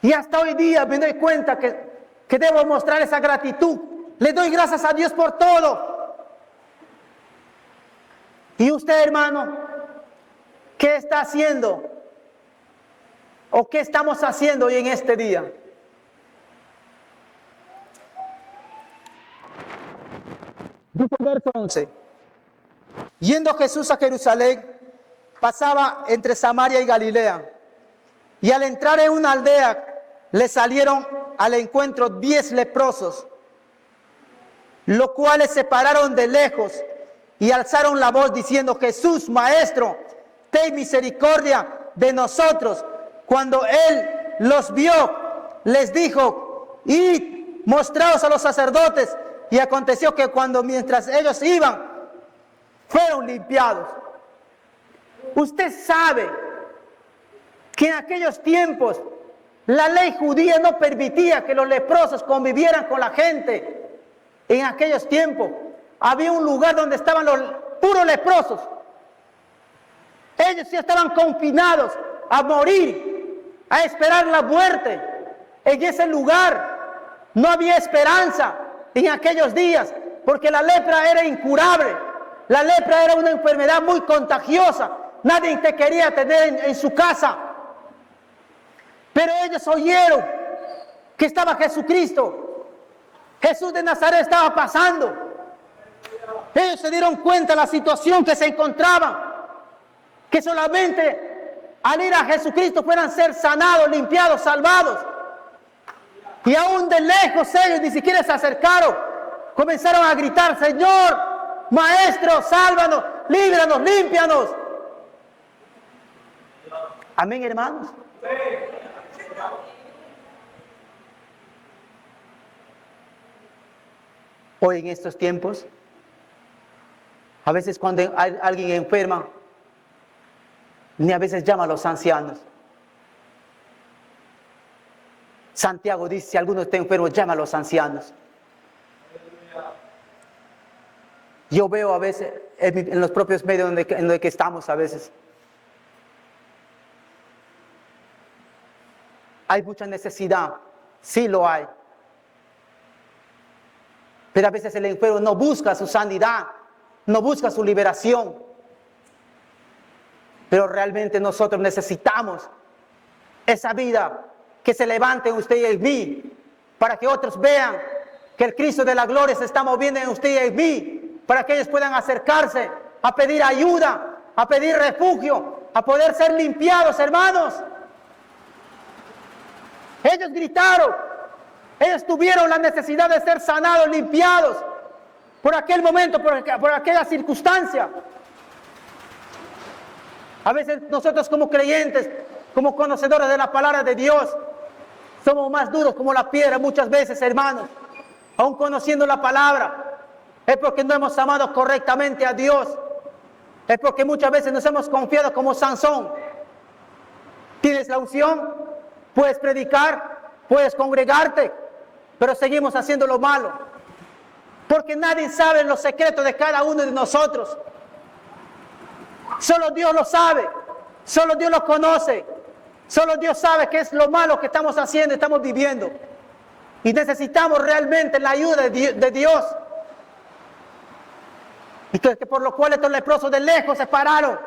Y hasta hoy día me doy cuenta que debo mostrar esa gratitud. Le doy gracias a Dios por todo. ¿Y usted, hermano, qué está haciendo? ¿O qué estamos haciendo hoy en este día? Dice el verso 11. Yendo Jesús a Jerusalén, pasaba entre Samaria y Galilea. Y al entrar en una aldea, le salieron al encuentro 10 leprosos, los cuales se pararon de lejos y alzaron la voz diciendo: Jesús, Maestro, ten misericordia de nosotros. Cuando Él los vio, les dijo, id, mostraos a los sacerdotes. Y aconteció que mientras ellos iban, fueron limpiados. Usted sabe que en aquellos tiempos la ley judía no permitía que los leprosos convivieran con la gente. En aquellos tiempos había un lugar donde estaban los puros leprosos. Ellos ya estaban confinados a morir, a esperar la muerte. En ese lugar no había esperanza en aquellos días, porque la lepra era incurable. La lepra era una enfermedad muy contagiosa. Nadie te quería tener en su casa. Pero ellos oyeron que estaba Jesucristo. Jesús de Nazaret estaba pasando. Ellos se dieron cuenta de la situación que se encontraban. Que solamente al ir a Jesucristo puedan ser sanados, limpiados, salvados. Y aún de lejos ellos ni siquiera se acercaron. Comenzaron a gritar, Señor, Maestro, sálvanos, líbranos, límpianos. Amén, hermanos. Hoy en estos tiempos, a veces cuando alguien enferma, ni a veces llama a los ancianos. Santiago dice, si alguno está enfermo, llama a los ancianos. Yo veo a veces en los propios medios en los que estamos a veces. Hay mucha necesidad, sí lo hay. Pero a veces el enfermo no busca su sanidad, no busca su liberación. Pero realmente nosotros necesitamos esa vida que se levante en usted y en mí, para que otros vean que el Cristo de la gloria se está moviendo en usted y en mí, para que ellos puedan acercarse a pedir ayuda, a pedir refugio, a poder ser limpiados, hermanos. Ellos gritaron, ellos tuvieron la necesidad de ser sanados, limpiados, por aquel momento, por aquella circunstancia. A veces nosotros como creyentes, como conocedores de la palabra de Dios, somos más duros como la piedra muchas veces, hermanos. Aún conociendo la palabra, es porque no hemos amado correctamente a Dios. Es porque muchas veces nos hemos confiado como Sansón. Tienes la unción, puedes predicar, puedes congregarte, pero seguimos haciendo lo malo. Porque nadie sabe los secretos de cada uno de nosotros. Solo Dios lo sabe, solo Dios lo conoce, solo Dios sabe qué es lo malo que estamos haciendo, estamos viviendo. Y necesitamos realmente la ayuda de Dios. Entonces, por lo cual estos leprosos de lejos se pararon.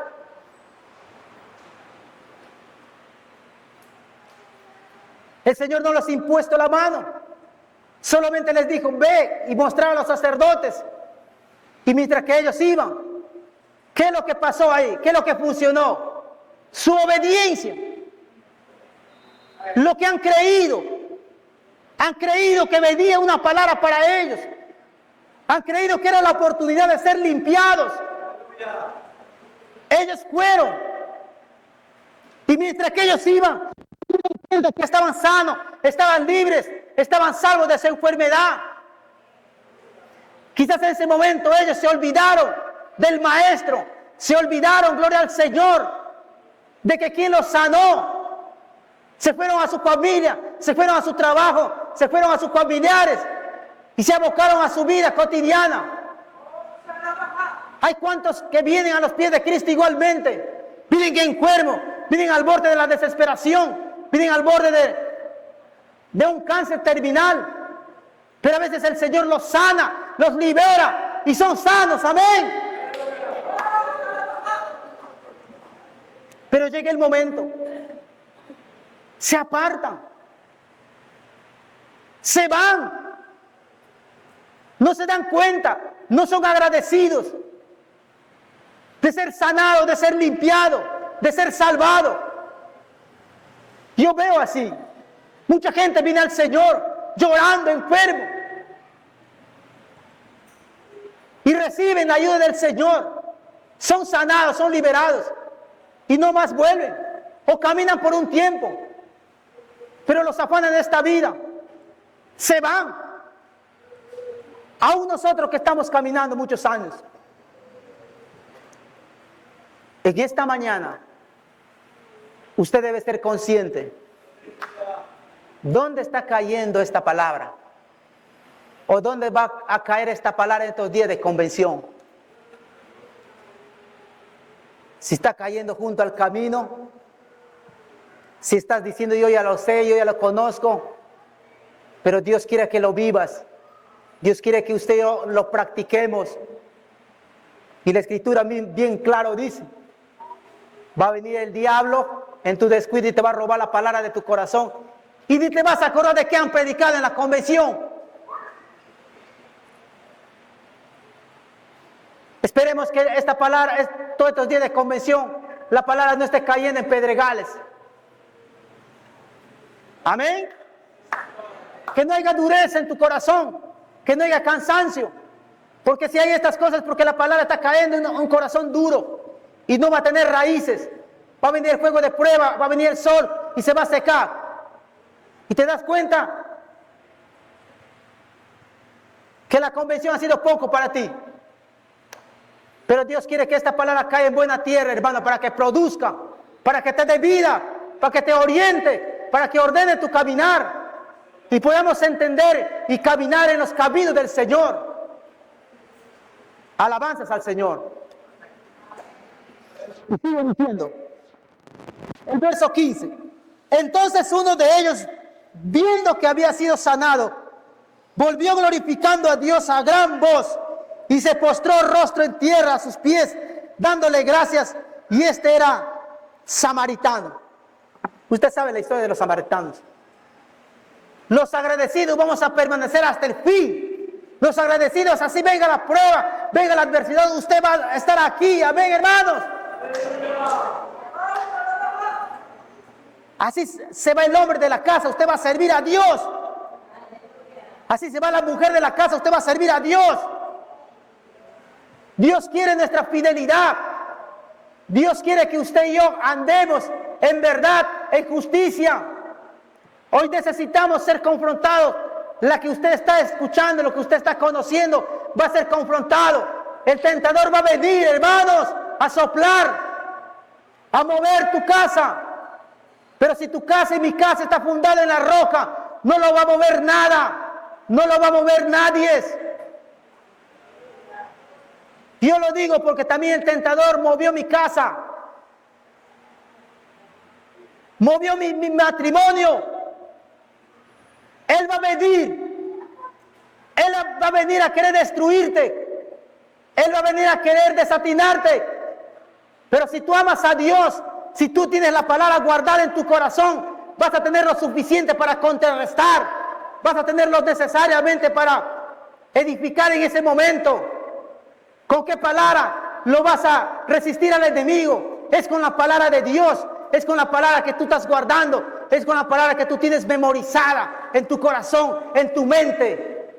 El Señor no les ha impuesto la mano, solamente les dijo, ve y mostrar a los sacerdotes. Y mientras que ellos iban, ¿qué es lo que pasó ahí? ¿Qué es lo que funcionó? Su obediencia. Lo que han creído que venía una palabra para ellos. Han creído que era la oportunidad de ser limpiados. Ellos fueron. Y mientras que ellos iban, que estaban sanos, estaban libres, estaban salvos de esa enfermedad. Quizás en ese momento ellos se olvidaron del Maestro, se olvidaron, gloria al Señor, de que quien los sanó. Se fueron a su familia, se fueron a su trabajo, se fueron a sus familiares y se abocaron a su vida cotidiana. Hay cuantos que vienen a los pies de Cristo igualmente, vienen enfermos, vienen al borde de la desesperación, vienen al borde de un cáncer terminal, pero a veces el Señor los sana, los libera y son sanos, amén. Pero llega el momento, se apartan, se van, no se dan cuenta, no son agradecidos de ser sanados, de ser limpiados, de ser salvados. Yo veo así, mucha gente viene al Señor llorando, enfermo, y reciben la ayuda del Señor, son sanados, son liberados, y no más vuelven, o caminan por un tiempo, pero los afanes de esta vida se van. Aún nosotros que estamos caminando muchos años, en esta mañana usted debe ser consciente. ¿Dónde está cayendo esta palabra? ¿O dónde va a caer esta palabra en estos días de convención? Si está cayendo junto al camino, si estás diciendo yo ya lo sé, yo ya lo conozco, pero Dios quiere que lo vivas. Dios quiere que usted y yo lo practiquemos. Y la Escritura bien claro dice, va a venir el diablo en tu descuido y te va a robar la palabra de tu corazón. Y ni te vas a acordar de qué han predicado en la convención. Esperemos que esta palabra, todos estos días de convención, la palabra no esté cayendo en pedregales. Amén. Que no haya dureza en tu corazón, que no haya cansancio. Porque si hay estas cosas, porque la palabra está cayendo en un corazón duro y no va a tener raíces. Va a venir el fuego de prueba, va a venir el sol y se va a secar. Y te das cuenta que la convención ha sido poco para ti. Pero Dios quiere que esta palabra caiga en buena tierra, hermano, para que produzca, para que te dé vida, para que te oriente, para que ordene tu caminar y podamos entender y caminar en los caminos del Señor. Alabanzas al Señor. Y sigo diciendo, el verso 15. Entonces uno de ellos, viendo que había sido sanado, volvió glorificando a Dios a gran voz y se postró rostro en tierra a sus pies, dándole gracias, y este era samaritano. Usted sabe la historia de los samaritanos. Los agradecidos vamos a permanecer hasta el fin. Los agradecidos, así venga la prueba, venga la adversidad, usted va a estar aquí. Amén, hermanos. Así se va el hombre de la casa, usted va a servir a Dios. Así se va la mujer de la casa, usted va a servir a Dios. Dios quiere nuestra fidelidad. Dios quiere que usted y yo andemos en verdad, en justicia. Hoy necesitamos ser confrontados. La que usted está escuchando, lo que usted está conociendo, va a ser confrontado. El tentador va a venir, hermanos, a soplar, a mover tu casa. Pero si tu casa y mi casa está fundada en la roca, no lo va a mover nada, no lo va a mover nadie. Yo lo digo porque también el tentador movió mi casa, movió mi matrimonio. Él va a venir, Él va a venir a querer destruirte, Él va a venir a querer desatinarte. Pero si tú amas a Dios, si tú tienes la palabra guardada en tu corazón, vas a tener lo suficiente para contrarrestar, vas a tener lo necesariamente para edificar en ese momento. ¿Con qué palabra lo vas a resistir al enemigo? Es con la palabra de Dios, es con la palabra que tú estás guardando, es con la palabra que tú tienes memorizada en tu corazón, en tu mente.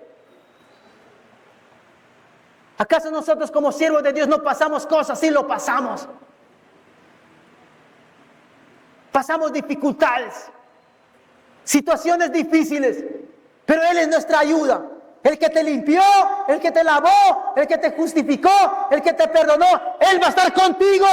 ¿Acaso nosotros como siervos de Dios no pasamos cosas? Sí lo pasamos. Pasamos dificultades, situaciones difíciles, pero Él es nuestra ayuda. El que te limpió, el que te lavó, el que te justificó, el que te perdonó, Él va a estar contigo.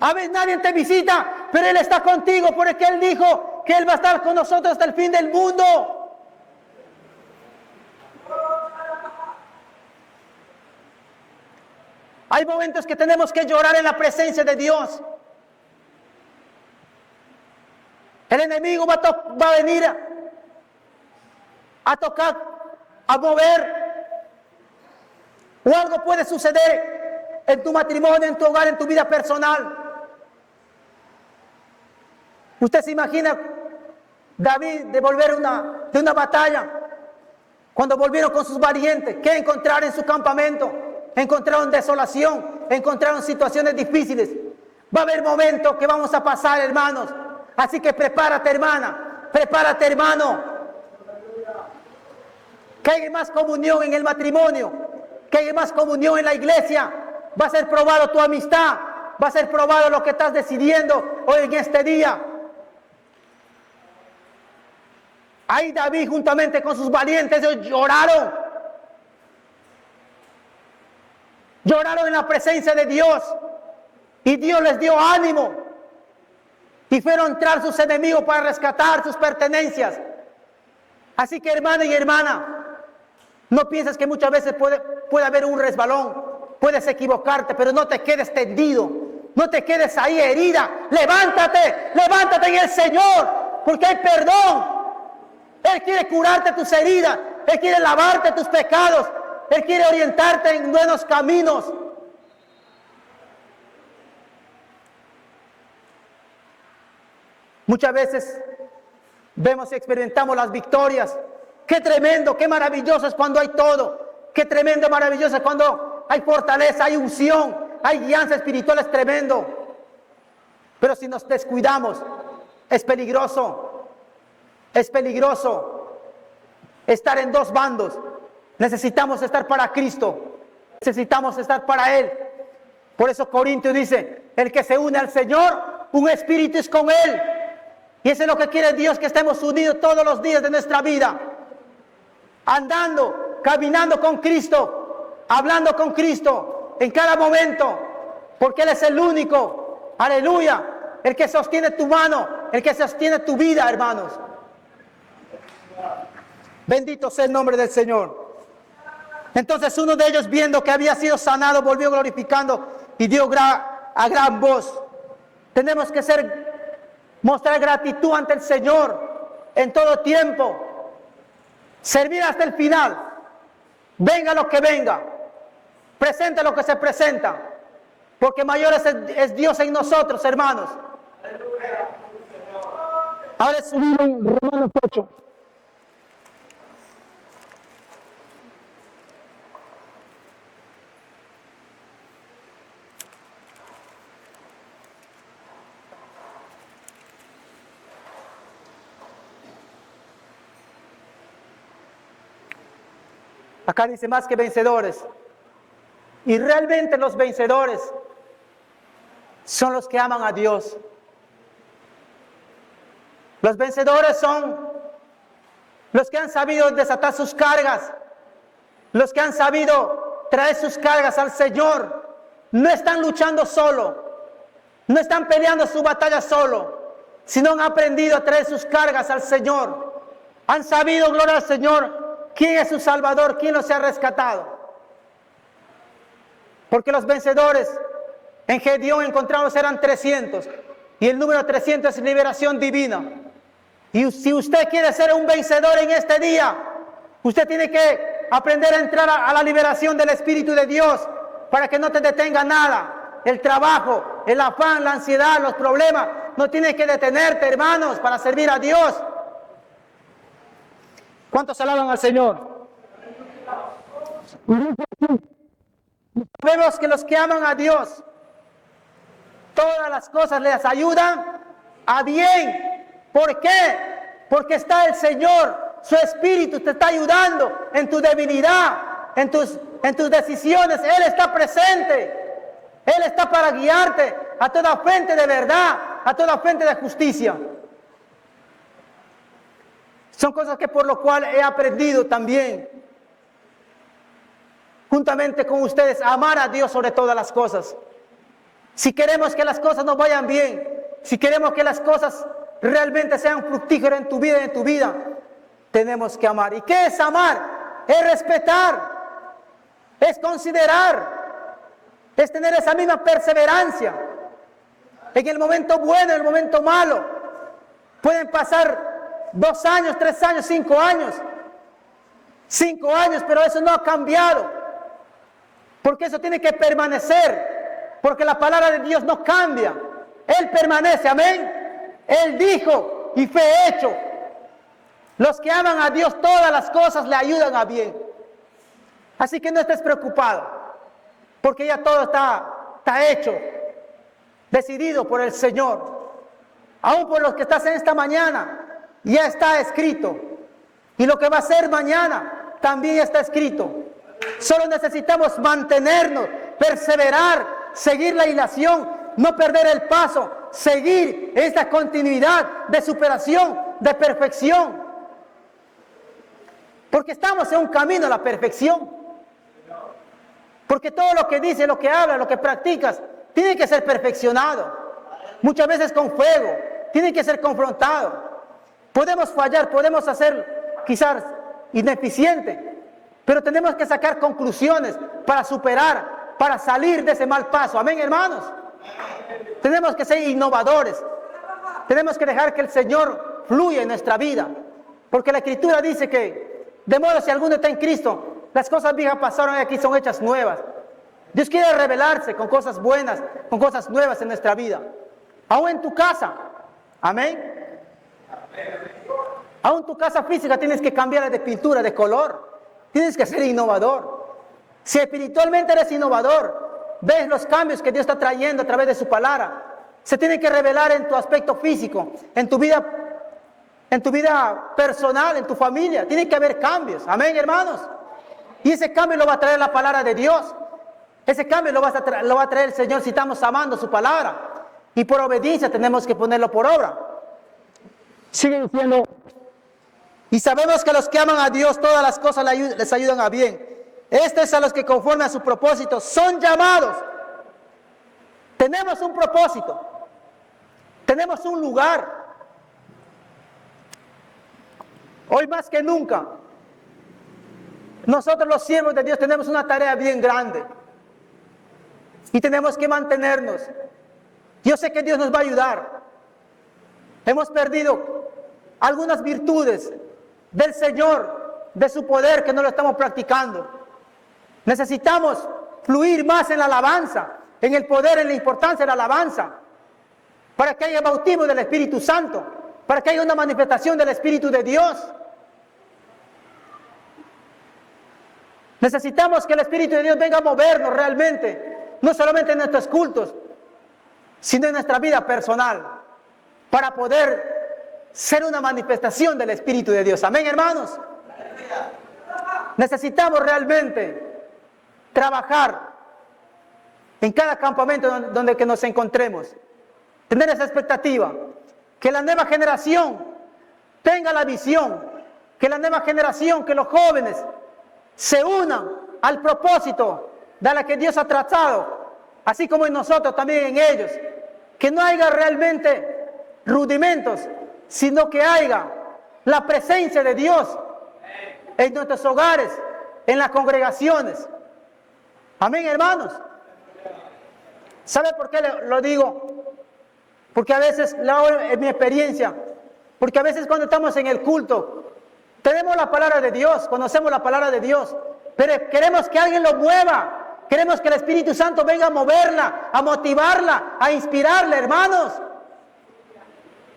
A veces nadie te visita, pero Él está contigo porque Él dijo que Él va a estar con nosotros hasta el fin del mundo. Hay momentos que tenemos que llorar en la presencia de Dios. El enemigo va a venir a tocar, a mover. O algo puede suceder en tu matrimonio, en tu hogar, en tu vida personal. Usted se imagina David de volver de una batalla, cuando volvieron con sus valientes, ¿qué encontraron en su campamento? Encontraron desolación, encontraron situaciones difíciles. Va a haber momentos que vamos a pasar, hermanos. Así que prepárate, hermana, prepárate, hermano. Que haya más comunión en el matrimonio, que haya más comunión en la iglesia, va a ser probado tu amistad, va a ser probado lo que estás decidiendo hoy en este día. Ahí David juntamente con sus valientes ellos lloraron. Lloraron en la presencia de Dios. Y Dios les dio ánimo. Y fueron tras sus enemigos para rescatar sus pertenencias. Así que hermano y hermana, no pienses que muchas veces puede haber un resbalón. Puedes equivocarte, pero no te quedes tendido. No te quedes ahí herida. Levántate, levántate en el Señor, porque hay perdón. Él quiere curarte tus heridas. Él quiere lavarte tus pecados. Él quiere orientarte en buenos caminos. Muchas veces vemos y experimentamos las victorias. Qué tremendo, qué maravilloso es cuando hay todo. Qué tremendo, maravilloso es cuando hay fortaleza, hay unción, hay guianza espiritual, es tremendo. Pero si nos descuidamos, es peligroso. Es peligroso estar en dos bandos. Necesitamos estar para Cristo. Necesitamos estar para Él. Por eso Corintios dice, el que se une al Señor, un espíritu es con Él. Y eso es lo que quiere Dios, que estemos unidos todos los días de nuestra vida. Andando, caminando con Cristo, hablando con Cristo en cada momento. Porque Él es el único, aleluya, el que sostiene tu mano, el que sostiene tu vida, hermanos. Bendito sea el nombre del Señor. Entonces uno de ellos, viendo que había sido sanado, volvió glorificando y dio a gran voz. Tenemos que mostrar gratitud ante el Señor en todo tiempo. Servir hasta el final. Venga lo que venga. Presente lo que se presenta. Porque mayor es Dios en nosotros, hermanos. Ahora subimos en Romanos 8. Acá dice más que vencedores. Y realmente los vencedores son los que aman a Dios. Los vencedores son los que han sabido desatar sus cargas, los que han sabido traer sus cargas al Señor. No están luchando solo, no están peleando su batalla solo, sino han aprendido a traer sus cargas al Señor. Han sabido, gloria al Señor, quién es su Salvador, quién los ha rescatado. Porque los vencedores en Gedeón encontramos eran 300. Y el número 300 es liberación divina. Y si usted quiere ser un vencedor en este día, usted tiene que aprender a entrar a la liberación del Espíritu de Dios para que no te detenga nada. El trabajo, el afán, la ansiedad, los problemas, no tienes que detenerte, hermanos, para servir a Dios. ¿Cuántos alaban al Señor? Vemos que los que aman a Dios, todas las cosas les ayudan a bien. ¿Por qué? Porque está el Señor, su Espíritu te está ayudando en tu debilidad, en tus decisiones. Él está presente. Él está para guiarte a toda fuente de verdad, a toda fuente de justicia. Son cosas que por lo cual he aprendido también, juntamente con ustedes, a amar a Dios sobre todas las cosas. Si queremos que las cosas nos vayan bien, si queremos que las cosas realmente sean fructíferas en tu vida y en tu vida, tenemos que amar. ¿Y qué es amar? Es respetar, es considerar, es tener esa misma perseverancia. En el momento bueno, en el momento malo, pueden pasar 2 años, 3 años, 5 años. 5 años, pero eso no ha cambiado. Porque eso tiene que permanecer. Porque la palabra de Dios no cambia. Él permanece, amén. Él dijo y fue hecho. Los que aman a Dios, todas las cosas le ayudan a bien. Así que no estés preocupado. Porque ya todo está hecho. Decidido por el Señor. Aún por los que estás en esta mañana. Ya está escrito. Y lo que va a ser mañana también está escrito. Solo necesitamos mantenernos perseverar, seguir la hilación, no perder el paso, seguir esta continuidad de superación, de perfección. Porque estamos en un camino a la perfección. Porque todo lo que dices, lo que hablas, lo que practicas, tiene que ser perfeccionado. Muchas veces con fuego, tiene que ser confrontado. Podemos fallar, podemos hacer quizás ineficiente, pero tenemos que sacar conclusiones para superar, para salir de ese mal paso. Amén, hermanos. Tenemos que ser innovadores. Tenemos que dejar que el Señor fluya en nuestra vida. Porque la Escritura dice que, de modo si alguno está en Cristo, las cosas viejas pasaron y aquí son hechas nuevas. Dios quiere revelarse con cosas buenas, con cosas nuevas en nuestra vida. Aún en tu casa. Amén. Aún tu casa física tienes que cambiar de pintura, de color. Tienes que ser innovador. Si espiritualmente eres innovador, ves los cambios que Dios está trayendo a través de su palabra. Se tiene que revelar en tu aspecto físico, en tu vida personal, en tu familia. Tiene que haber cambios. Amén, hermanos. Y ese cambio lo va a traer la palabra de Dios. Ese cambio lo va a traer el Señor si estamos amando su palabra. Y por obediencia tenemos que ponerlo por obra. Sigue diciendo. Y sabemos que a los que aman a Dios todas las cosas les ayudan a bien. Estos es a los que conforme a su propósito son llamados. Tenemos un propósito. Tenemos un lugar. Hoy más que nunca, nosotros los siervos de Dios tenemos una tarea bien grande. Y tenemos que mantenernos. Yo sé que Dios nos va a ayudar. Hemos perdido algunas virtudes del Señor, de su poder, que no lo estamos practicando. Necesitamos fluir más en la alabanza, en el poder, en la importancia de la alabanza, para que haya bautismo del Espíritu Santo, para que haya una manifestación del Espíritu de Dios. Necesitamos que el Espíritu de Dios venga a movernos realmente, no solamente en nuestros cultos, sino en nuestra vida personal, para poder ser una manifestación del Espíritu de Dios. Amén, hermanos. Necesitamos realmente trabajar en cada campamento donde que nos encontremos, tener esa expectativa, que la nueva generación tenga la visión, que la nueva generación, que los jóvenes se unan al propósito de la que Dios ha trazado, así como en nosotros, también en ellos, que no haya realmente rudimentos, sino que haya la presencia de Dios en nuestros hogares, en las congregaciones. Amén, hermanos. ¿Sabe por qué lo digo? Porque a veces, en mi experiencia, porque a veces cuando estamos en el culto, tenemos la palabra de Dios, conocemos la palabra de Dios, pero queremos que alguien lo mueva, queremos que el Espíritu Santo venga a moverla, a motivarla, a inspirarla, hermanos.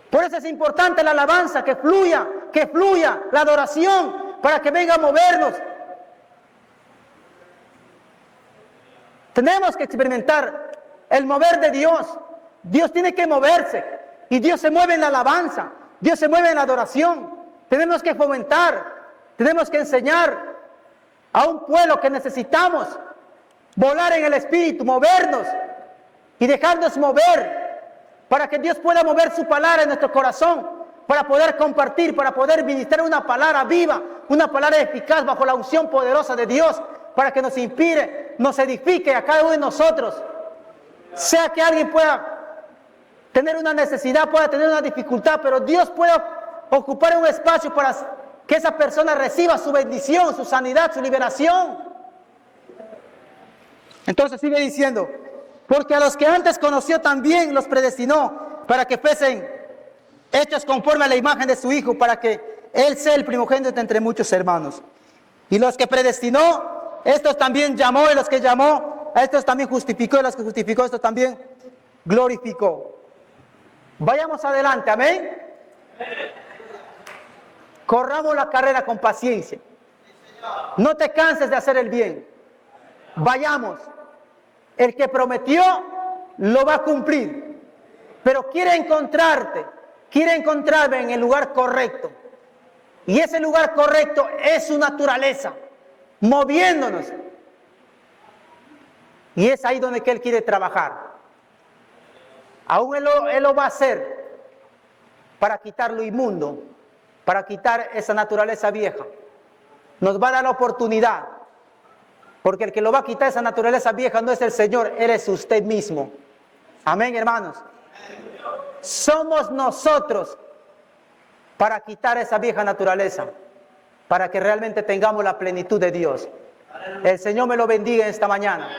Por eso es importante la alabanza, que fluya la adoración, para que venga a movernos. Tenemos que experimentar el mover de Dios. Dios tiene que moverse, y Dios se mueve en la alabanza, Dios se mueve en la adoración. Tenemos que fomentar, tenemos que enseñar a un pueblo que necesitamos volar en el Espíritu, movernos y dejarnos mover, para que Dios pueda mover su palabra en nuestro corazón, para poder compartir, para poder ministrar una palabra viva, una palabra eficaz bajo la unción poderosa de Dios, para que nos inspire, nos edifique a cada uno de nosotros. Sea que alguien pueda tener una necesidad, pueda tener una dificultad, pero Dios pueda ocupar un espacio para que esa persona reciba su bendición, su sanidad, su liberación. Entonces sigue diciendo, porque a los que antes conoció también los predestinó para que fuesen hechos conforme a la imagen de su Hijo, para que Él sea el primogénito entre muchos hermanos. Y los que predestinó, estos también llamó, y los que llamó, a estos también justificó, y los que justificó, estos también glorificó. Vayamos adelante, amén. Corramos la carrera con paciencia. No te canses de hacer el bien. Vayamos. El que prometió lo va a cumplir. Pero quiere encontrarme en el lugar correcto. Y ese lugar correcto es su naturaleza, moviéndonos. Y es ahí donde que Él quiere trabajar. Aún Él lo va a hacer para quitar lo inmundo, para quitar esa naturaleza vieja. Nos va a dar la oportunidad, porque el que lo va a quitar esa naturaleza vieja no es el Señor, Él es usted mismo. Amén, hermanos. Somos nosotros para quitar esa vieja naturaleza, para que realmente tengamos la plenitud de Dios. El Señor me lo bendiga esta mañana.